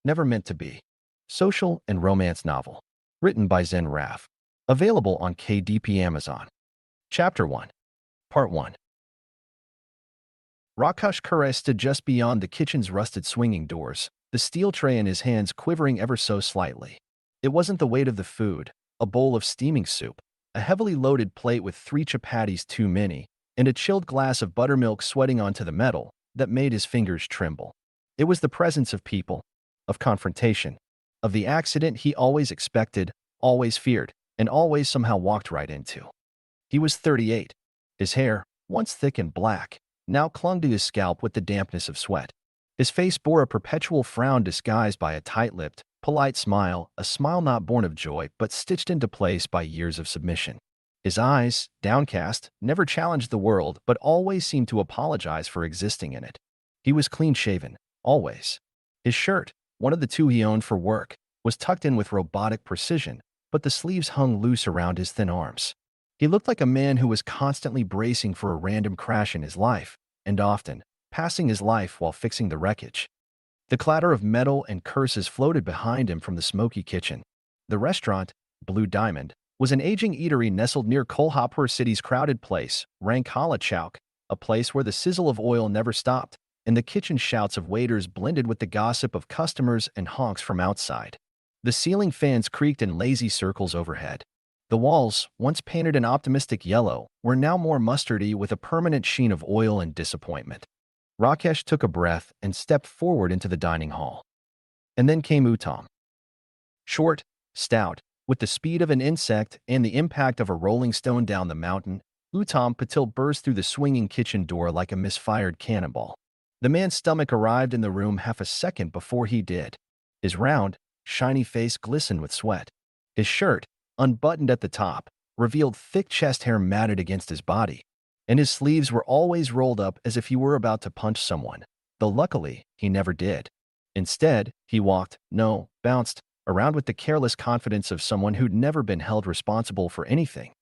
Never Meant to Be. Social and romance novel. Written by Zen Raf. Available on KDP Amazon. Chapter 1. Part 1. Rakesh Kure stood just beyond the kitchen's rusted swinging doors, the steel tray in his hands quivering ever so slightly. It wasn't the weight of the food, a bowl of steaming soup, a heavily loaded plate with 3 chapatis too many, and a chilled glass of buttermilk sweating onto the metal, that made his fingers tremble. It was the presence of people, of confrontation, of the accident he always expected, always feared, and always somehow walked right into. He was 38. His hair, once thick and black, now clung to his scalp with the dampness of sweat. His face bore a perpetual frown disguised by a tight-lipped, polite smile, a smile not born of joy but stitched into place by years of submission. His eyes, downcast, never challenged the world but always seemed to apologize for existing in it. He was clean-shaven, always. His shirt, one of the 2 he owned for work, was tucked in with robotic precision, but the sleeves hung loose around his thin arms. He looked like a man who was constantly bracing for a random crash in his life, and often passing his life while fixing the wreckage. The clatter of metal and curses floated behind him from the smoky kitchen. The restaurant, Blue Diamond, was an aging eatery nestled near Kolhapur city's crowded place, Rankala Chowk, a place where the sizzle of oil never stopped, and the kitchen shouts of waiters blended with the gossip of customers and honks from outside. The ceiling fans creaked in lazy circles overhead. The walls, once painted an optimistic yellow, were now more mustardy with a permanent sheen of oil and disappointment. Rakesh took a breath and stepped forward into the dining hall. And then came Uttam. Short, stout, with the speed of an insect and the impact of a rolling stone down the mountain, Uttam Patil burst through the swinging kitchen door like a misfired cannonball. The man's stomach arrived in the room half a second before he did. His round, shiny face glistened with sweat. His shirt, unbuttoned at the top, revealed thick chest hair matted against his body, and his sleeves were always rolled up as if he were about to punch someone, though luckily he never did. Instead, he bounced around with the careless confidence of someone who'd never been held responsible for anything.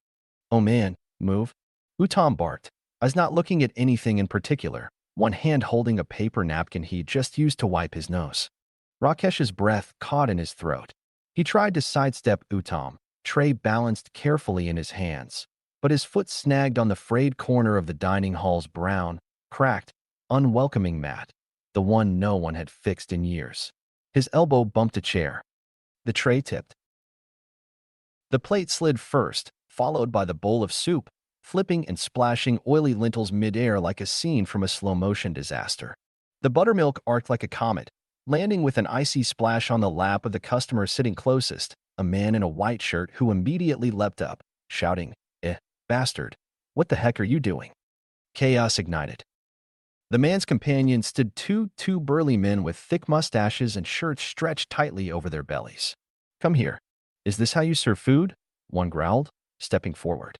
"Oh man, move," Uttam barked. I was not looking at anything in particular, one hand holding a paper napkin he'd just used to wipe his nose. Rakesh's breath caught in his throat. He tried to sidestep Uttam, tray balanced carefully in his hands, but his foot snagged on the frayed corner of the dining hall's brown, cracked, unwelcoming mat, the one no one had fixed in years. His elbow bumped a chair. The tray tipped. The plate slid first, followed by the bowl of soup, flipping and splashing oily lentils midair like a scene from a slow-motion disaster. The buttermilk arced like a comet, landing with an icy splash on the lap of the customer sitting closest, a man in a white shirt who immediately leapt up, shouting, bastard, what the heck are you doing?" Chaos ignited. The man's companion stood two burly men with thick mustaches and shirts stretched tightly over their bellies. "Come here. Is this how you serve food?" one growled, stepping forward.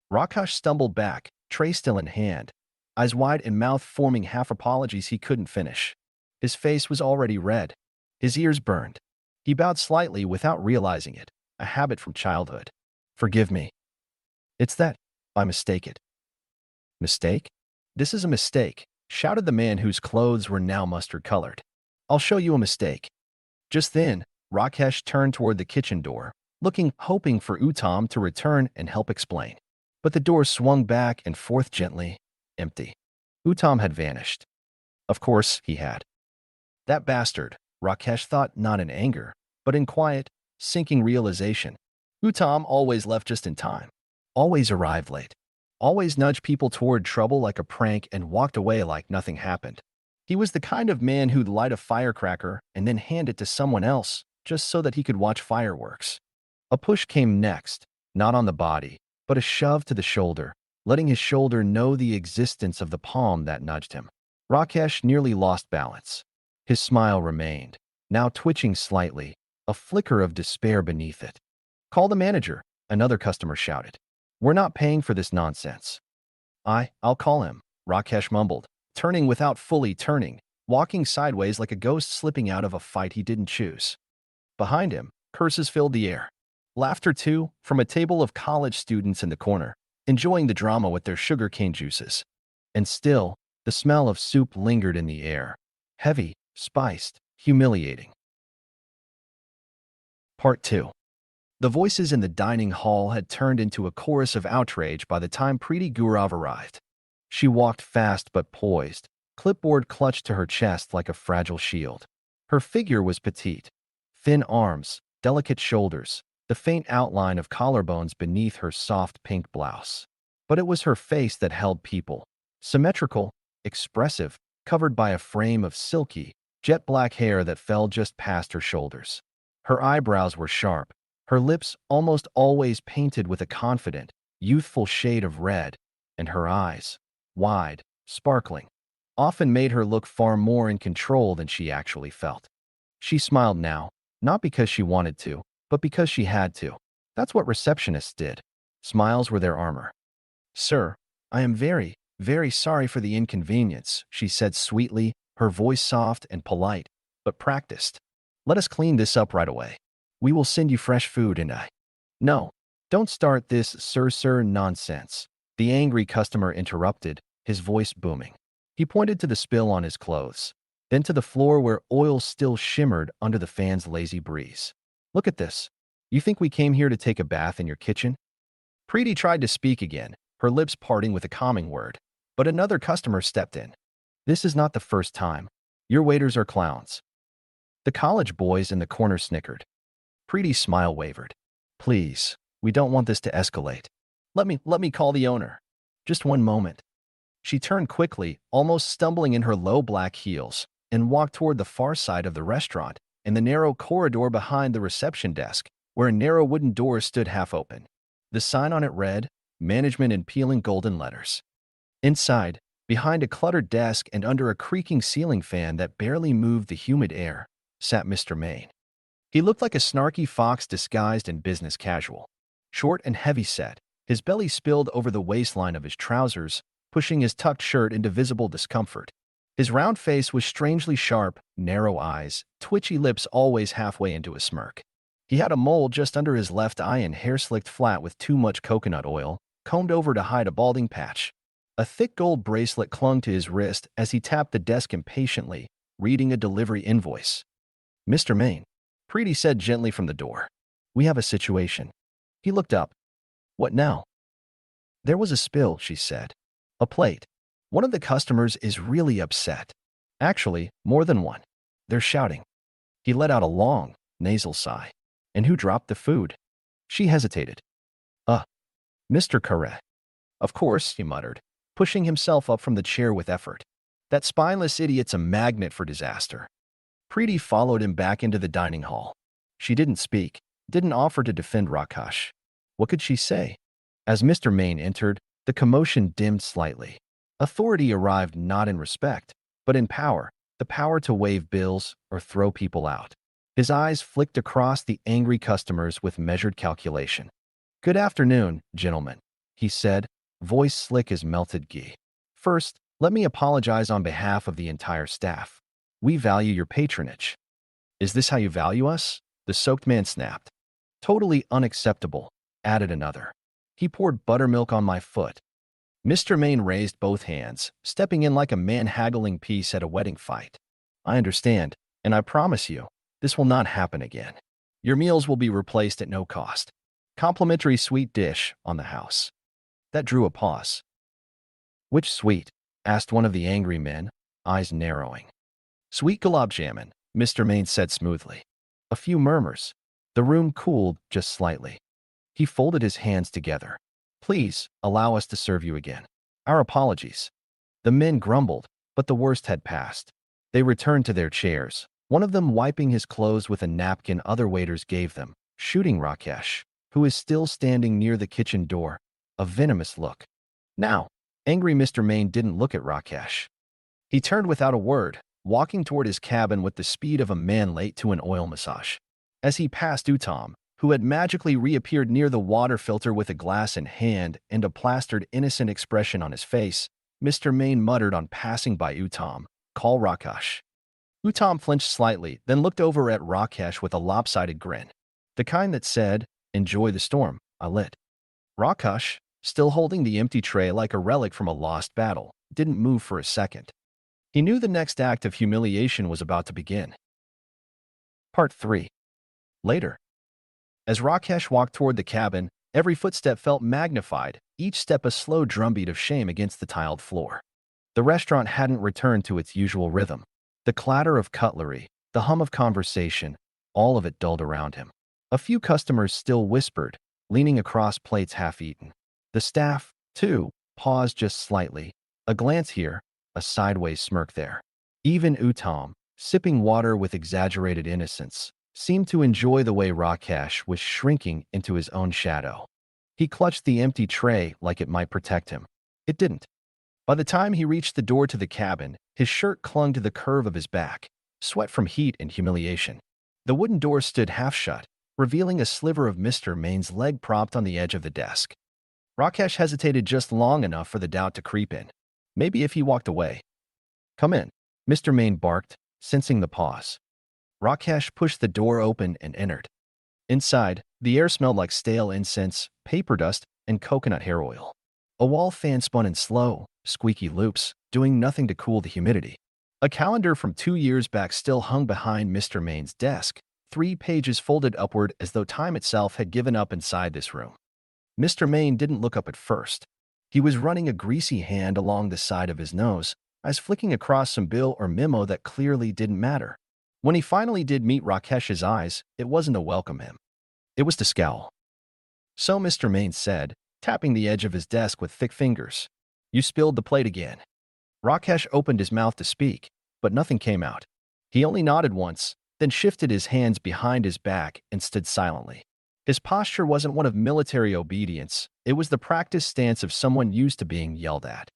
Rakesh stumbled back, tray still in hand, eyes wide and mouth forming half apologies he couldn't finish. His face was already red. His ears burned. He bowed slightly without realizing it, a habit from childhood. "Forgive me. It's that I mistake it." "Mistake? This is a mistake," shouted the man whose clothes were now mustard-colored. "I'll show you a mistake." Just then, Rakesh turned toward the kitchen door, hoping for Uttam to return and help explain. But the door swung back and forth gently, empty. Uttam had vanished. Of course he had. That bastard, Rakesh thought, not in anger, but in quiet, sinking realization. Uttam always left just in time, always arrived late, always nudged people toward trouble like a prank and walked away like nothing happened. He was the kind of man who'd light a firecracker and then hand it to someone else just so that he could watch fireworks. A push came next, not on the body, but a shove to the shoulder, letting his shoulder know the existence of the palm that nudged him. Rakesh nearly lost balance. His smile remained, now twitching slightly, a flicker of despair beneath it. "Call the manager," another customer shouted. "We're not paying for this nonsense." I'll call him," Rakesh mumbled, turning without fully turning, walking sideways like a ghost slipping out of a fight he didn't choose. Behind him, curses filled the air. Laughter, too, from a table of college students in the corner, enjoying the drama with their sugarcane juices. And still, the smell of soup lingered in the air, heavy, spiced, humiliating. Part 2. The voices in the dining hall had turned into a chorus of outrage by the time Preeti Gaurav arrived. She walked fast but poised, clipboard clutched to her chest like a fragile shield. Her figure was petite. Thin arms, delicate shoulders, the faint outline of collarbones beneath her soft pink blouse. But it was her face that held people. Symmetrical, expressive, covered by a frame of silky, jet-black hair that fell just past her shoulders. Her eyebrows were sharp, her lips almost always painted with a confident, youthful shade of red, and her eyes, wide, sparkling, often made her look far more in control than she actually felt. She smiled now, not because she wanted to, but because she had to. That's what receptionists did. Smiles were their armor. "Sir, I am very, very sorry for the inconvenience," she said sweetly, her voice soft and polite, but practiced. "Let us clean this up right away. We will send you fresh food and I—" "No, don't start this sir nonsense," the angry customer interrupted, his voice booming. He pointed to the spill on his clothes, then to the floor where oil still shimmered under the fan's lazy breeze. "Look at this. You think we came here to take a bath in your kitchen?" Preeti tried to speak again, her lips parting with a calming word, but another customer stepped in. "This is not the first time. Your waiters are clowns." The college boys in the corner snickered. Preeti's smile wavered. "Please, we don't want this to escalate. Let me call the owner. Just one moment." She turned quickly, almost stumbling in her low black heels, and walked toward the far side of the restaurant, in the narrow corridor behind the reception desk, where a narrow wooden door stood half open. The sign on it read, "Management" in peeling golden letters. Inside, behind a cluttered desk and under a creaking ceiling fan that barely moved the humid air, sat Mr. Main. He looked like a snarky fox disguised in business casual. Short and heavy-set, his belly spilled over the waistline of his trousers, pushing his tucked shirt into visible discomfort. His round face was strangely sharp, narrow eyes, twitchy lips always halfway into a smirk. He had a mole just under his left eye and hair slicked flat with too much coconut oil, combed over to hide a balding patch. A thick gold bracelet clung to his wrist as he tapped the desk impatiently, reading a delivery invoice. "Mr. Main," Preeti said gently from the door. "We have a situation." He looked up. "What now?" "There was a spill," she said. "A plate. One of the customers is really upset. Actually, more than one. They're shouting." He let out a long, nasal sigh. "And who dropped the food?" She hesitated. Mr. Carre." "Of course," he muttered, pushing himself up from the chair with effort. "That spineless idiot's a magnet for disaster." Preeti followed him back into the dining hall. She didn't speak, didn't offer to defend Rakesh. What could she say? As Mr. Main entered, the commotion dimmed slightly. Authority arrived not in respect, but in power, the power to waive bills or throw people out. His eyes flicked across the angry customers with measured calculation. "Good afternoon, gentlemen," he said, voice slick as melted ghee. "First, let me apologize on behalf of the entire staff. We value your patronage." "Is this how you value us?" the soaked man snapped. "Totally unacceptable," added another. "He poured buttermilk on my foot." Mr. Main raised both hands, stepping in like a man haggling peace at a wedding fight. "I understand, and I promise you, this will not happen again. Your meals will be replaced at no cost. Complimentary sweet dish on the house." That drew a pause. "Which sweet?" asked one of the angry men, eyes narrowing. "Sweet gulab jamun," Mr. Main said smoothly. A few murmurs. The room cooled just slightly. He folded his hands together. "Please, allow us to serve you again. Our apologies." The men grumbled, but the worst had passed. They returned to their chairs, one of them wiping his clothes with a napkin other waiters gave them, shooting Rakesh, who is still standing near the kitchen door, a venomous look. Now, angry Mr. Main didn't look at Rakesh. He turned without a word, walking toward his cabin with the speed of a man late to an oil massage. As he passed Uttam, who had magically reappeared near the water filter with a glass in hand and a plastered innocent expression on his face, Mr. Main muttered on passing by Uttam, "Call Rakesh." Uttam flinched slightly, then looked over at Rakesh with a lopsided grin. The kind that said, "Enjoy the storm, I lit." Rakesh, still holding the empty tray like a relic from a lost battle, didn't move for a second. He knew the next act of humiliation was about to begin. Part 3. Later. As Rakesh walked toward the cabin, every footstep felt magnified, each step a slow drumbeat of shame against the tiled floor. The restaurant hadn't returned to its usual rhythm. The clatter of cutlery, the hum of conversation, all of it dulled around him. A few customers still whispered, leaning across plates half-eaten. The staff, too, paused just slightly, a glance here, a sideways smirk there. Even Uttam, sipping water with exaggerated innocence, seemed to enjoy the way Rakesh was shrinking into his own shadow. He clutched the empty tray like it might protect him. It didn't. By the time he reached the door to the cabin, his shirt clung to the curve of his back, sweat from heat and humiliation. The wooden door stood half shut, revealing a sliver of Mr. Main's leg propped on the edge of the desk. Rakesh hesitated just long enough for the doubt to creep in. Maybe if he walked away. "Come in," Mr. Main barked, sensing the pause. Rakesh pushed the door open and entered. Inside, the air smelled like stale incense, paper dust, and coconut hair oil. A wall fan spun in slow, squeaky loops, doing nothing to cool the humidity. A calendar from 2 years back still hung behind Mr. Main's desk, 3 pages folded upward as though time itself had given up inside this room. Mr. Main didn't look up at first. He was running a greasy hand along the side of his nose, eyes flicking across some bill or memo that clearly didn't matter. When he finally did meet Rakesh's eyes, it wasn't to welcome him. It was to scowl. "So," Mr. Main said, tapping the edge of his desk with thick fingers, "you spilled the plate again." Rakesh opened his mouth to speak, but nothing came out. He only nodded once, then shifted his hands behind his back and stood silently. His posture wasn't one of military obedience, it was the practiced stance of someone used to being yelled at.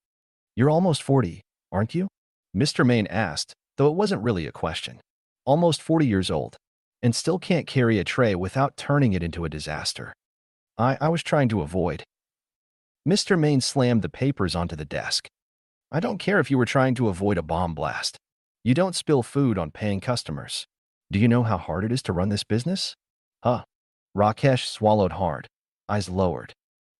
"You're almost 40, aren't you?" Mr. Main asked, though it wasn't really a question. "Almost 40 years old, and still can't carry a tray without turning it into a disaster." I was trying to avoid." Mr. Main slammed the papers onto the desk. "I don't care if you were trying to avoid a bomb blast. You don't spill food on paying customers. Do you know how hard it is to run this business?" "Huh." Rakesh swallowed hard, eyes lowered.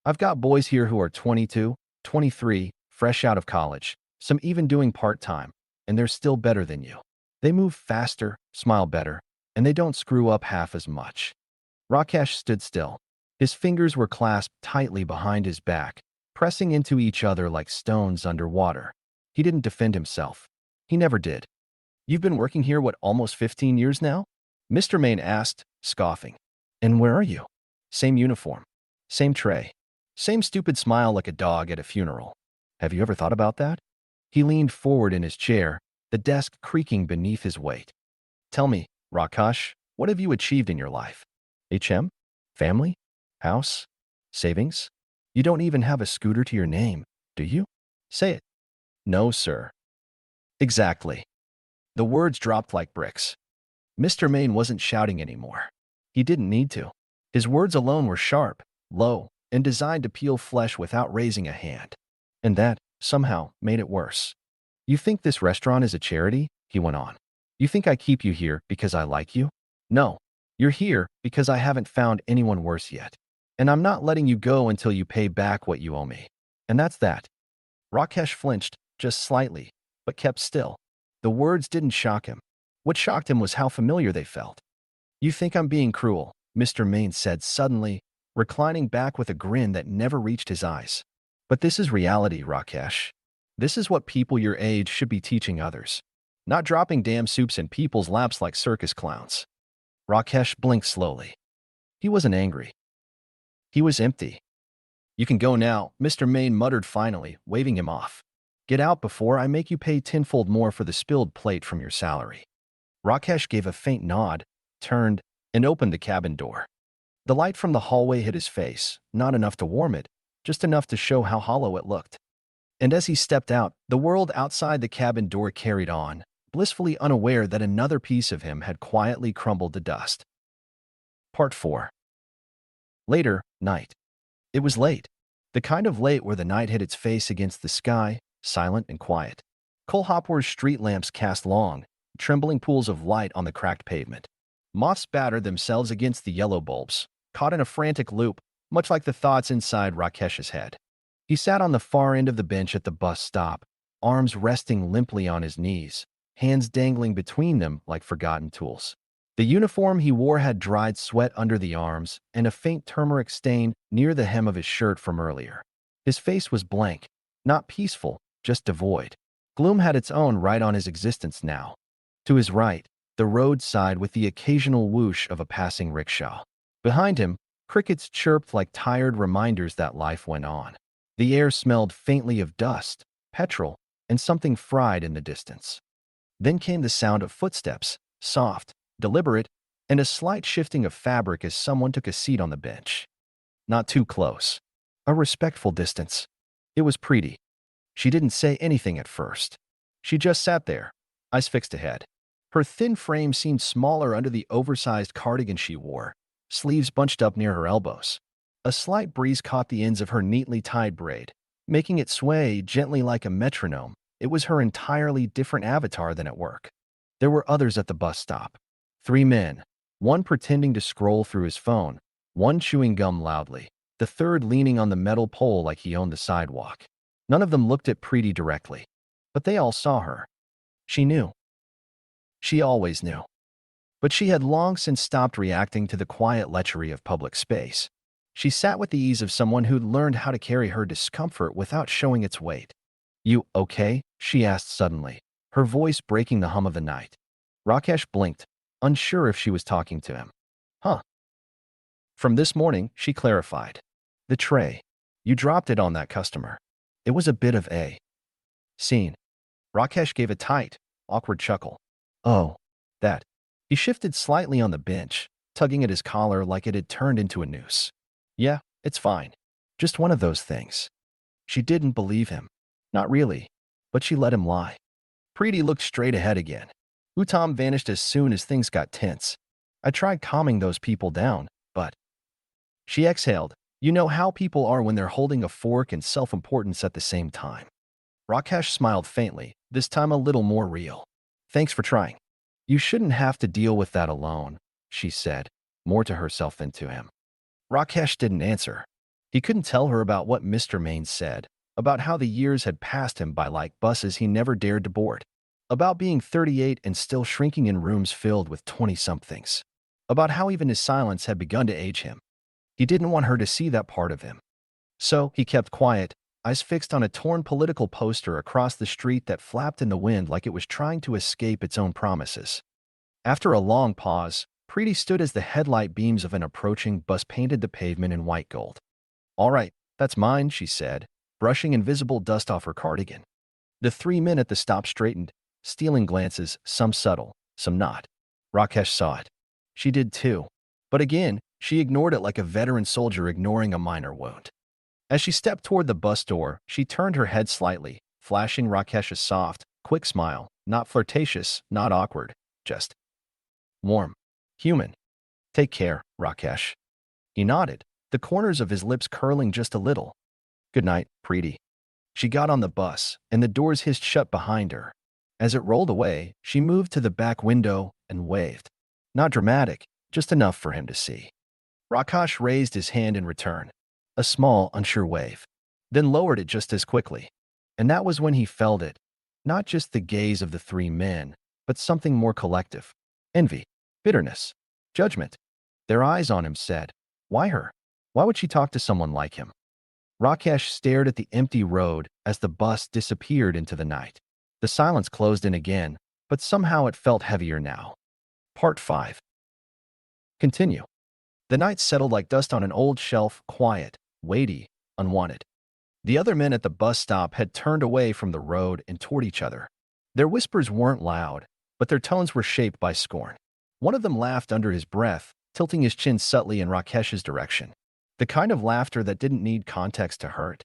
"I've got boys here who are 22, 23, fresh out of college, some even doing part-time, and they're still better than you. They move faster, smile better, and they don't screw up half as much." Rakesh stood still. His fingers were clasped tightly behind his back, pressing into each other like stones underwater. He didn't defend himself. He never did. "You've been working here, what, almost 15 years now?" Mr. Main asked, scoffing. "And where are you?" "Same uniform. Same tray. Same stupid smile like a dog at a funeral. Have you ever thought about that?" He leaned forward in his chair, the desk creaking beneath his weight. "Tell me, Rakesh, what have you achieved in your life? HM? Family? House? Savings? You don't even have a scooter to your name, do you? Say it." "No, sir." "Exactly." The words dropped like bricks. Mr. Main wasn't shouting anymore. He didn't need to. His words alone were sharp, low, and designed to peel flesh without raising a hand. And that, somehow, made it worse. "You think this restaurant is a charity?" he went on. "You think I keep you here because I like you? No. You're here because I haven't found anyone worse yet. And I'm not letting you go until you pay back what you owe me. And that's that." Rakesh flinched, just slightly, but kept still. The words didn't shock him. What shocked him was how familiar they felt. "You think I'm being cruel," Mr. Main said suddenly, reclining back with a grin that never reached his eyes. "But this is reality, Rakesh. This is what people your age should be teaching others. Not dropping damn soups in people's laps like circus clowns." Rakesh blinked slowly. He wasn't angry. He was empty. "You can go now," Mr. Main muttered finally, waving him off. "Get out before I make you pay tenfold more for the spilled plate from your salary." Rakesh gave a faint nod, turned, and opened the cabin door. The light from the hallway hit his face, not enough to warm it, just enough to show how hollow it looked. And as he stepped out, the world outside the cabin door carried on, blissfully unaware that another piece of him had quietly crumbled to dust. Part 4. Later, night. It was late. The kind of late where the night hid its face against the sky, silent and quiet. Kolhapur's street lamps cast long, trembling pools of light on the cracked pavement. Moths battered themselves against the yellow bulbs, caught in a frantic loop, much like the thoughts inside Rakesh's head. He sat on the far end of the bench at the bus stop, arms resting limply on his knees, hands dangling between them like forgotten tools. The uniform he wore had dried sweat under the arms and a faint turmeric stain near the hem of his shirt from earlier. His face was blank, not peaceful, just devoid. Gloom had its own right on his existence now. To his right, the roadside with the occasional whoosh of a passing rickshaw. Behind him, crickets chirped like tired reminders that life went on. The air smelled faintly of dust, petrol, and something fried in the distance. Then came the sound of footsteps, soft, deliberate, and a slight shifting of fabric as someone took a seat on the bench. Not too close. A respectful distance. It was Preeti. She didn't say anything at first. She just sat there, eyes fixed ahead. Her thin frame seemed smaller under the oversized cardigan she wore, sleeves bunched up near her elbows. A slight breeze caught the ends of her neatly tied braid, making it sway gently like a metronome. It was her entirely different avatar than at work. There were others at the bus stop. 3 men, one pretending to scroll through his phone, one chewing gum loudly, the third leaning on the metal pole like he owned the sidewalk. None of them looked at Preeti directly, but they all saw her. She knew. She always knew. But she had long since stopped reacting to the quiet lechery of public space. She sat with the ease of someone who'd learned how to carry her discomfort without showing its weight. "You okay?" she asked suddenly, her voice breaking the hum of the night. Rakesh blinked, unsure if she was talking to him. "Huh." "From this morning," she clarified. "The tray. You dropped it on that customer. It was a bit of a scene." Rakesh gave a tight, awkward chuckle. "Oh, that." He shifted slightly on the bench, tugging at his collar like it had turned into a noose. "Yeah, it's fine. Just one of those things." She didn't believe him. Not really, but she let him lie. Preeti looked straight ahead again. Uttam vanished as soon as things got tense. "I tried calming those people down, but—" She exhaled. "You know how people are when they're holding a fork and self-importance at the same time." Rakesh smiled faintly, this time a little more real. "Thanks for trying. You shouldn't have to deal with that alone," she said, more to herself than to him. Rakesh didn't answer. He couldn't tell her about what Mr. Maine said, about how the years had passed him by like buses he never dared to board, about being 38 and still shrinking in rooms filled with 20-somethings, about how even his silence had begun to age him. He didn't want her to see that part of him. So he kept quiet, eyes fixed on a torn political poster across the street that flapped in the wind like it was trying to escape its own promises. After a long pause, Preeti stood as the headlight beams of an approaching bus painted the pavement in white gold. "All right, that's mine," she said, brushing invisible dust off her cardigan. The 3 men at the stop straightened, stealing glances, some subtle, some not. Rakesh saw it. She did too. But again, she ignored it like a veteran soldier ignoring a minor wound. As she stepped toward the bus door, she turned her head slightly, flashing Rakesh a soft, quick smile, not flirtatious, not awkward, just warm. Human. "Take care, Rakesh." He nodded, the corners of his lips curling just a little. "Good night, Preeti." She got on the bus, and the doors hissed shut behind her. As it rolled away, she moved to the back window and waved. Not dramatic, just enough for him to see. Rakesh raised his hand in return. A small, unsure wave. Then lowered it just as quickly. And that was when he felt it. Not just the gaze of the 3 men, but something more collective. Envy. Bitterness. Judgment. Their eyes on him said, "Why her? Why would she talk to someone like him?" Rakesh stared at the empty road as the bus disappeared into the night. The silence closed in again, but somehow it felt heavier now. Part 5. Continue. The night settled like dust on an old shelf, quiet, weighty, unwanted. The other men at the bus stop had turned away from the road and toward each other. Their whispers weren't loud, but their tones were shaped by scorn. One of them laughed under his breath, tilting his chin subtly in Rakesh's direction. The kind of laughter that didn't need context to hurt.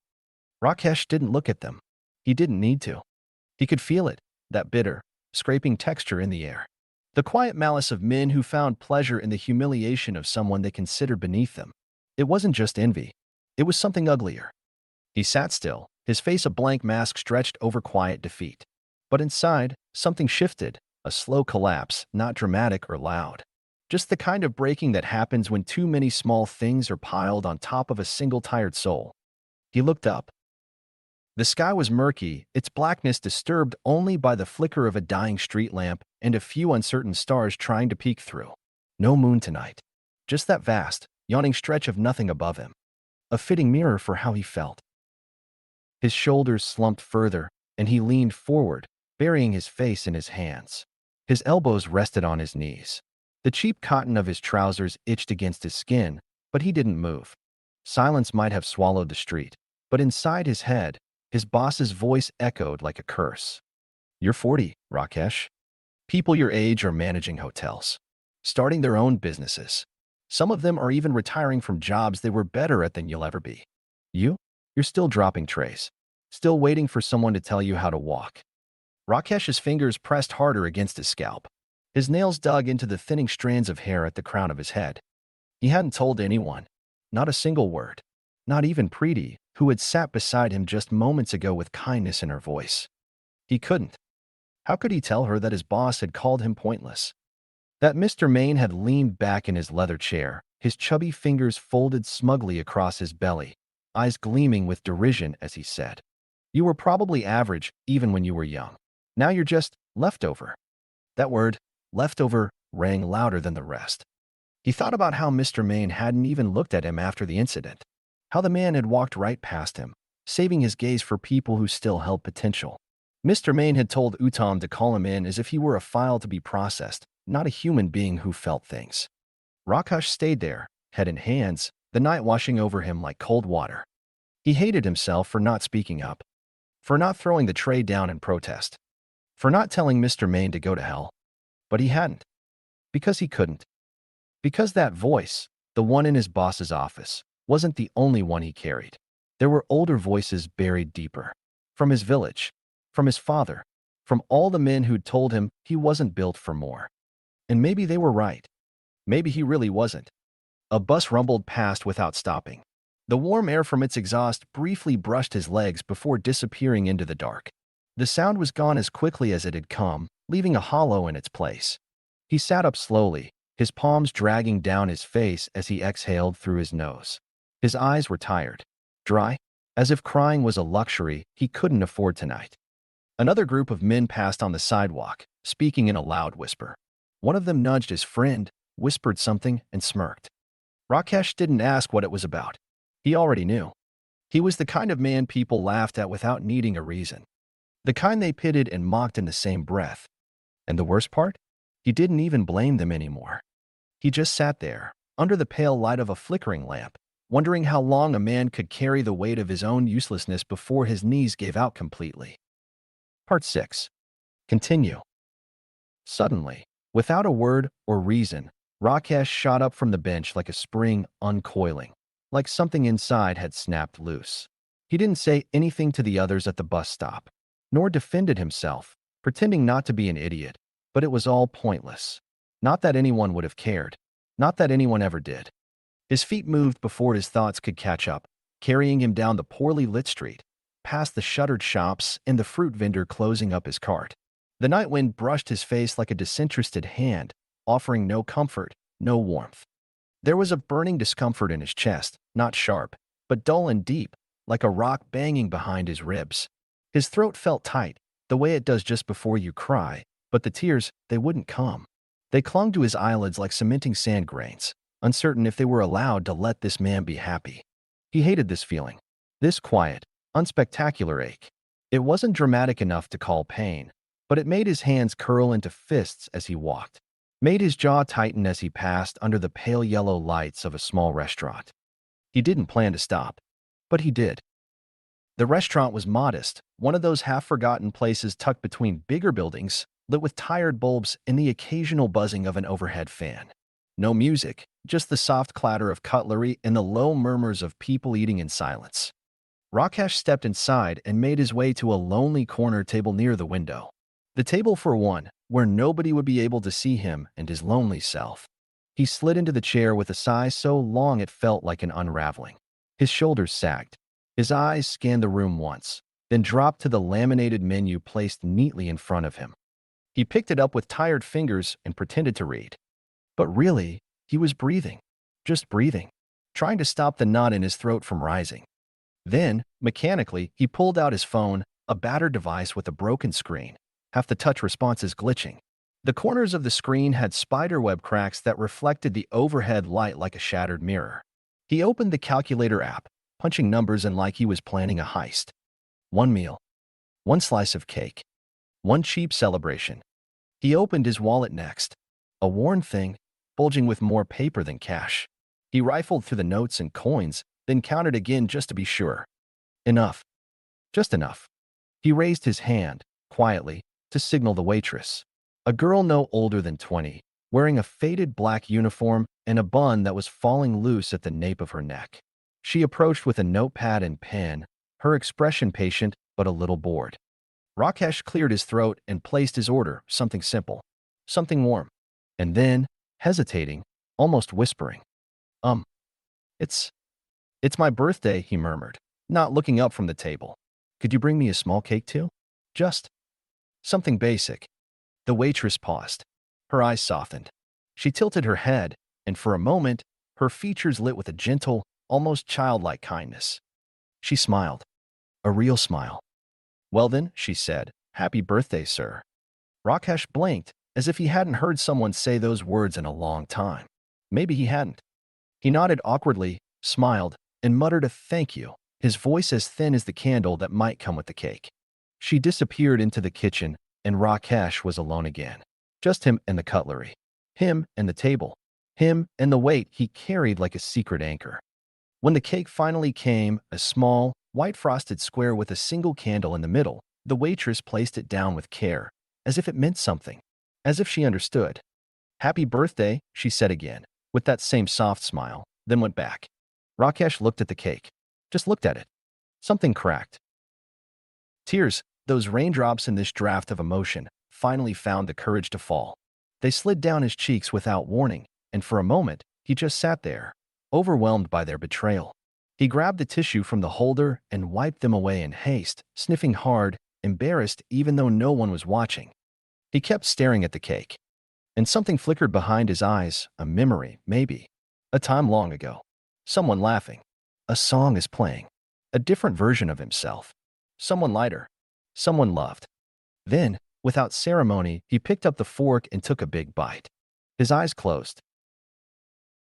Rakesh didn't look at them. He didn't need to. He could feel it, that bitter, scraping texture in the air. The quiet malice of men who found pleasure in the humiliation of someone they considered beneath them. It wasn't just envy. It was something uglier. He sat still, his face a blank mask stretched over quiet defeat. But inside, something shifted, a slow collapse, not dramatic or loud. Just the kind of breaking that happens when too many small things are piled on top of a single tired soul. He looked up. The sky was murky, its blackness disturbed only by the flicker of a dying street lamp and a few uncertain stars trying to peek through. No moon tonight. Just that vast, yawning stretch of nothing above him. A fitting mirror for how he felt. His shoulders slumped further, and he leaned forward, burying his face in his hands. His elbows rested on his knees. The cheap cotton of his trousers itched against his skin, but he didn't move. Silence might have swallowed the street, but inside his head, his boss's voice echoed like a curse. You're 40, Rakesh. People your age are managing hotels, starting their own businesses. Some of them are even retiring from jobs they were better at than you'll ever be. You're still dropping trays, still waiting for someone to tell you how to walk. Rakesh's fingers pressed harder against his scalp. His nails dug into the thinning strands of hair at the crown of his head. He hadn't told anyone, not a single word, not even Preeti, who had sat beside him just moments ago with kindness in her voice. He couldn't. How could he tell her that his boss had called him pointless? That Mr. Main had leaned back in his leather chair, his chubby fingers folded smugly across his belly, eyes gleaming with derision as he said, "You were probably average even when you were young. Now you're just leftover." That word, leftover, rang louder than the rest. He thought about how Mr. Main hadn't even looked at him after the incident, how the man had walked right past him, saving his gaze for people who still held potential. Mr. Main had told Uttam to call him in as if he were a file to be processed, not a human being who felt things. Rakesh stayed there, head in hands, the night washing over him like cold water. He hated himself for not speaking up, for not throwing the tray down in protest, for not telling Mr. Main to go to hell. But he hadn't. Because he couldn't. Because that voice, the one in his boss's office, wasn't the only one he carried. There were older voices buried deeper. From his village, from his father, from all the men who'd told him he wasn't built for more. And maybe they were right. Maybe he really wasn't. A bus rumbled past without stopping. The warm air from its exhaust briefly brushed his legs before disappearing into the dark. The sound was gone as quickly as it had come, leaving a hollow in its place. He sat up slowly, his palms dragging down his face as he exhaled through his nose. His eyes were tired, dry, as if crying was a luxury he couldn't afford tonight. Another group of men passed on the sidewalk, speaking in a loud whisper. One of them nudged his friend, whispered something, and smirked. Rakesh didn't ask what it was about. He already knew. He was the kind of man people laughed at without needing a reason. The kind they pitted and mocked in the same breath. And the worst part? He didn't even blame them anymore. He just sat there, under the pale light of a flickering lamp, wondering how long a man could carry the weight of his own uselessness before his knees gave out completely. Part 6. Continue. Suddenly, without a word or reason, Rakesh shot up from the bench like a spring uncoiling, like something inside had snapped loose. He didn't say anything to the others at the bus stop, nor defended himself, pretending not to be an idiot, but it was all pointless. Not that anyone would have cared, not that anyone ever did. His feet moved before his thoughts could catch up, carrying him down the poorly lit street, past the shuttered shops and the fruit vendor closing up his cart. The night wind brushed his face like a disinterested hand, offering no comfort, no warmth. There was a burning discomfort in his chest, not sharp, but dull and deep, like a rock banging behind his ribs. His throat felt tight, the way it does just before you cry, but the tears, they wouldn't come. They clung to his eyelids like cementing sand grains, uncertain if they were allowed to let this man be happy. He hated this feeling, this quiet, unspectacular ache. It wasn't dramatic enough to call pain, but it made his hands curl into fists as he walked, made his jaw tighten as he passed under the pale yellow lights of a small restaurant. He didn't plan to stop, but he did. The restaurant was modest, one of those half-forgotten places tucked between bigger buildings, lit with tired bulbs and the occasional buzzing of an overhead fan. No music, just the soft clatter of cutlery and the low murmurs of people eating in silence. Rakesh stepped inside and made his way to a lonely corner table near the window. The table for one, where nobody would be able to see him and his lonely self. He slid into the chair with a sigh so long it felt like an unraveling. His shoulders sagged. His eyes scanned the room once, then dropped to the laminated menu placed neatly in front of him. He picked it up with tired fingers and pretended to read. But really, he was breathing. Just breathing, trying to stop the knot in his throat from rising. Then, mechanically, he pulled out his phone, a battered device with a broken screen, half the touch responses glitching. The corners of the screen had spiderweb cracks that reflected the overhead light like a shattered mirror. He opened the calculator app, punching numbers in like he was planning a heist. One meal, one slice of cake, one cheap celebration. He opened his wallet next. A worn thing, bulging with more paper than cash. He rifled through the notes and coins, then counted again just to be sure. Enough. Just enough. He raised his hand, quietly, to signal the waitress. A girl no older than 20, wearing a faded black uniform and a bun that was falling loose at the nape of her neck. She approached with a notepad and pen, her expression patient but a little bored. Rakesh cleared his throat and placed his order, something simple, something warm. And then, hesitating, almost whispering, It's my birthday," he murmured, not looking up from the table. "Could you bring me a small cake too? Just something basic." The waitress paused. Her eyes softened. She tilted her head, and for a moment, her features lit with a gentle, almost childlike kindness. She smiled. A real smile. "Well then," she said, "happy birthday, sir." Rakesh blinked, as if he hadn't heard someone say those words in a long time. Maybe he hadn't. He nodded awkwardly, smiled, and muttered a thank you, his voice as thin as the candle that might come with the cake. She disappeared into the kitchen, and Rakesh was alone again. Just him and the cutlery. Him and the table. Him and the weight he carried like a secret anchor. When the cake finally came, a small, white-frosted square with a single candle in the middle, the waitress placed it down with care, as if it meant something, as if she understood. "Happy birthday," she said again, with that same soft smile, then went back. Rakesh looked at the cake. Just looked at it. Something cracked. Tears, those raindrops in this draft of emotion, finally found the courage to fall. They slid down his cheeks without warning, and for a moment, he just sat there, overwhelmed by their betrayal. He grabbed the tissue from the holder and wiped them away in haste, sniffing hard, embarrassed even though no one was watching. He kept staring at the cake. And something flickered behind his eyes, a memory, maybe. A time long ago. Someone laughing. A song is playing. A different version of himself. Someone lighter. Someone loved. Then, without ceremony, he picked up the fork and took a big bite. His eyes closed.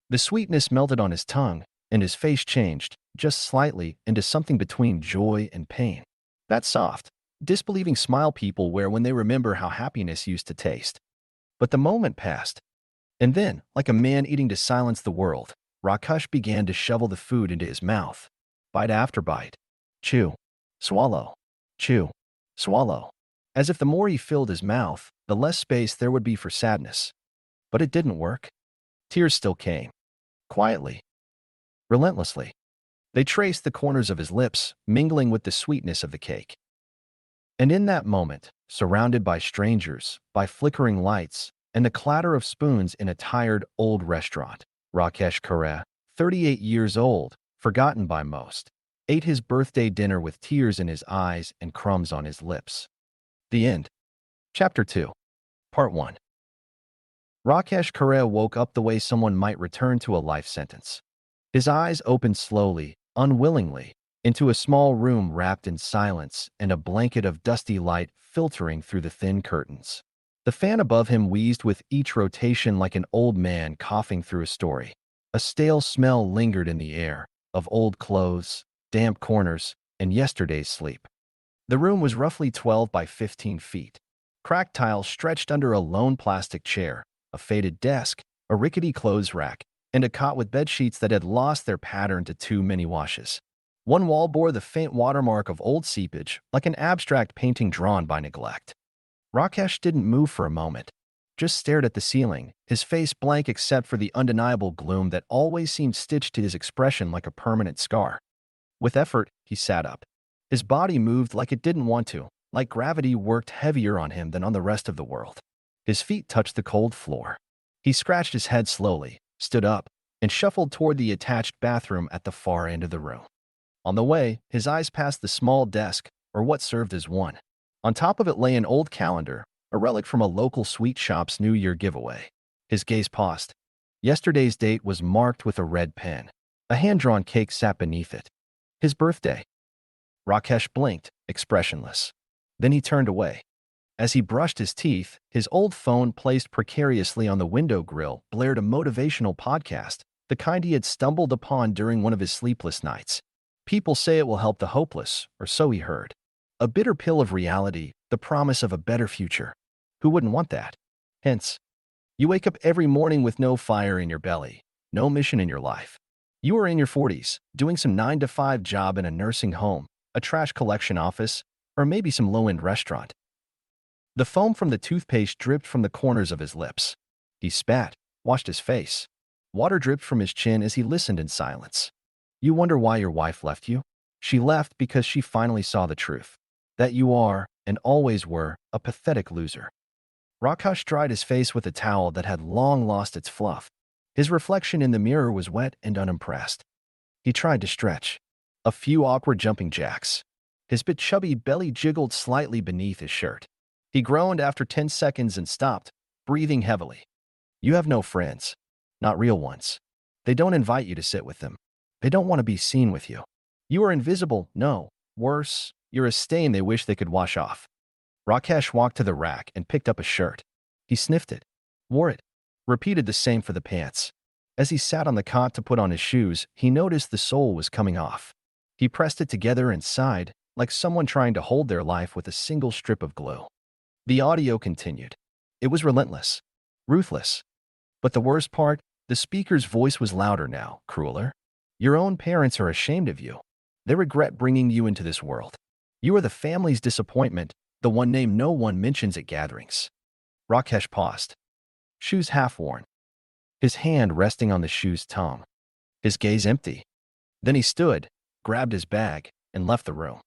The sweetness melted on his tongue, and his face changed, just slightly, into something between joy and pain. That soft, disbelieving smile people wear when they remember how happiness used to taste. But the moment passed. And then, like a man eating to silence the world, Rakesh began to shovel the food into his mouth. Bite after bite. Chew. Swallow. Chew. Swallow. As if the more he filled his mouth, the less space there would be for sadness. But it didn't work. Tears still came. Quietly. Relentlessly. They traced the corners of his lips, mingling with the sweetness of the cake. And in that moment, surrounded by strangers, by flickering lights, and the clatter of spoons in a tired, old restaurant, Rakesh Kare, 38 years old, forgotten by most, ate his birthday dinner with tears in his eyes and crumbs on his lips. The end. Chapter 2. Part 1. Rakesh Kare woke up the way someone might return to a life sentence. His eyes opened slowly, unwillingly, into a small room wrapped in silence and a blanket of dusty light filtering through the thin curtains. The fan above him wheezed with each rotation like an old man coughing through a story. A stale smell lingered in the air, of old clothes, damp corners, and yesterday's sleep. The room was roughly 12 by 15 feet. Cracked tiles stretched under a lone plastic chair, a faded desk, a rickety clothes rack, and a cot with bed sheets that had lost their pattern to too many washes. One wall bore the faint watermark of old seepage, like an abstract painting drawn by neglect. Rakesh didn't move for a moment, just stared at the ceiling, his face blank except for the undeniable gloom that always seemed stitched to his expression like a permanent scar. With effort, he sat up. His body moved like it didn't want to, like gravity worked heavier on him than on the rest of the world. His feet touched the cold floor. He scratched his head slowly, stood up, and shuffled toward the attached bathroom at the far end of the room. On the way, his eyes passed the small desk, or what served as one. On top of it lay an old calendar, a relic from a local sweet shop's New Year giveaway. His gaze paused. Yesterday's date was marked with a red pen. A hand-drawn cake sat beneath it. His birthday. Rakesh blinked, expressionless. Then he turned away. As he brushed his teeth, his old phone placed precariously on the window grill blared a motivational podcast, the kind he had stumbled upon during one of his sleepless nights. People say it will help the hopeless, or so he heard. A bitter pill of reality, the promise of a better future. Who wouldn't want that? Hence, you wake up every morning with no fire in your belly, no mission in your life. You are in your 40s, doing some 9-to-5 job in a nursing home, a trash collection office, or maybe some low-end restaurant. The foam from the toothpaste dripped from the corners of his lips. He spat, washed his face. Water dripped from his chin as he listened in silence. You wonder why your wife left you? She left because she finally saw the truth. That you are, and always were, a pathetic loser. Rakesh dried his face with a towel that had long lost its fluff. His reflection in the mirror was wet and unimpressed. He tried to stretch. A few awkward jumping jacks. His bit chubby belly jiggled slightly beneath his shirt. He groaned after 10 seconds and stopped, breathing heavily. You have no friends. Not real ones. They don't invite you to sit with them. They don't want to be seen with you. You are invisible, no. Worse, you're a stain they wish they could wash off. Rakesh walked to the rack and picked up a shirt. He sniffed it, wore it, repeated the same for the pants. As he sat on the cot to put on his shoes, he noticed the sole was coming off. He pressed it together and sighed, like someone trying to hold their life with a single strip of glue. The audio continued. It was relentless, ruthless. But the worst part, the speaker's voice was louder now, crueler. Your own parents are ashamed of you. They regret bringing you into this world. You are the family's disappointment, the one name no one mentions at gatherings. Rakesh paused. Shoes half worn. His hand resting on the shoe's tongue. His gaze empty. Then he stood, grabbed his bag, and left the room.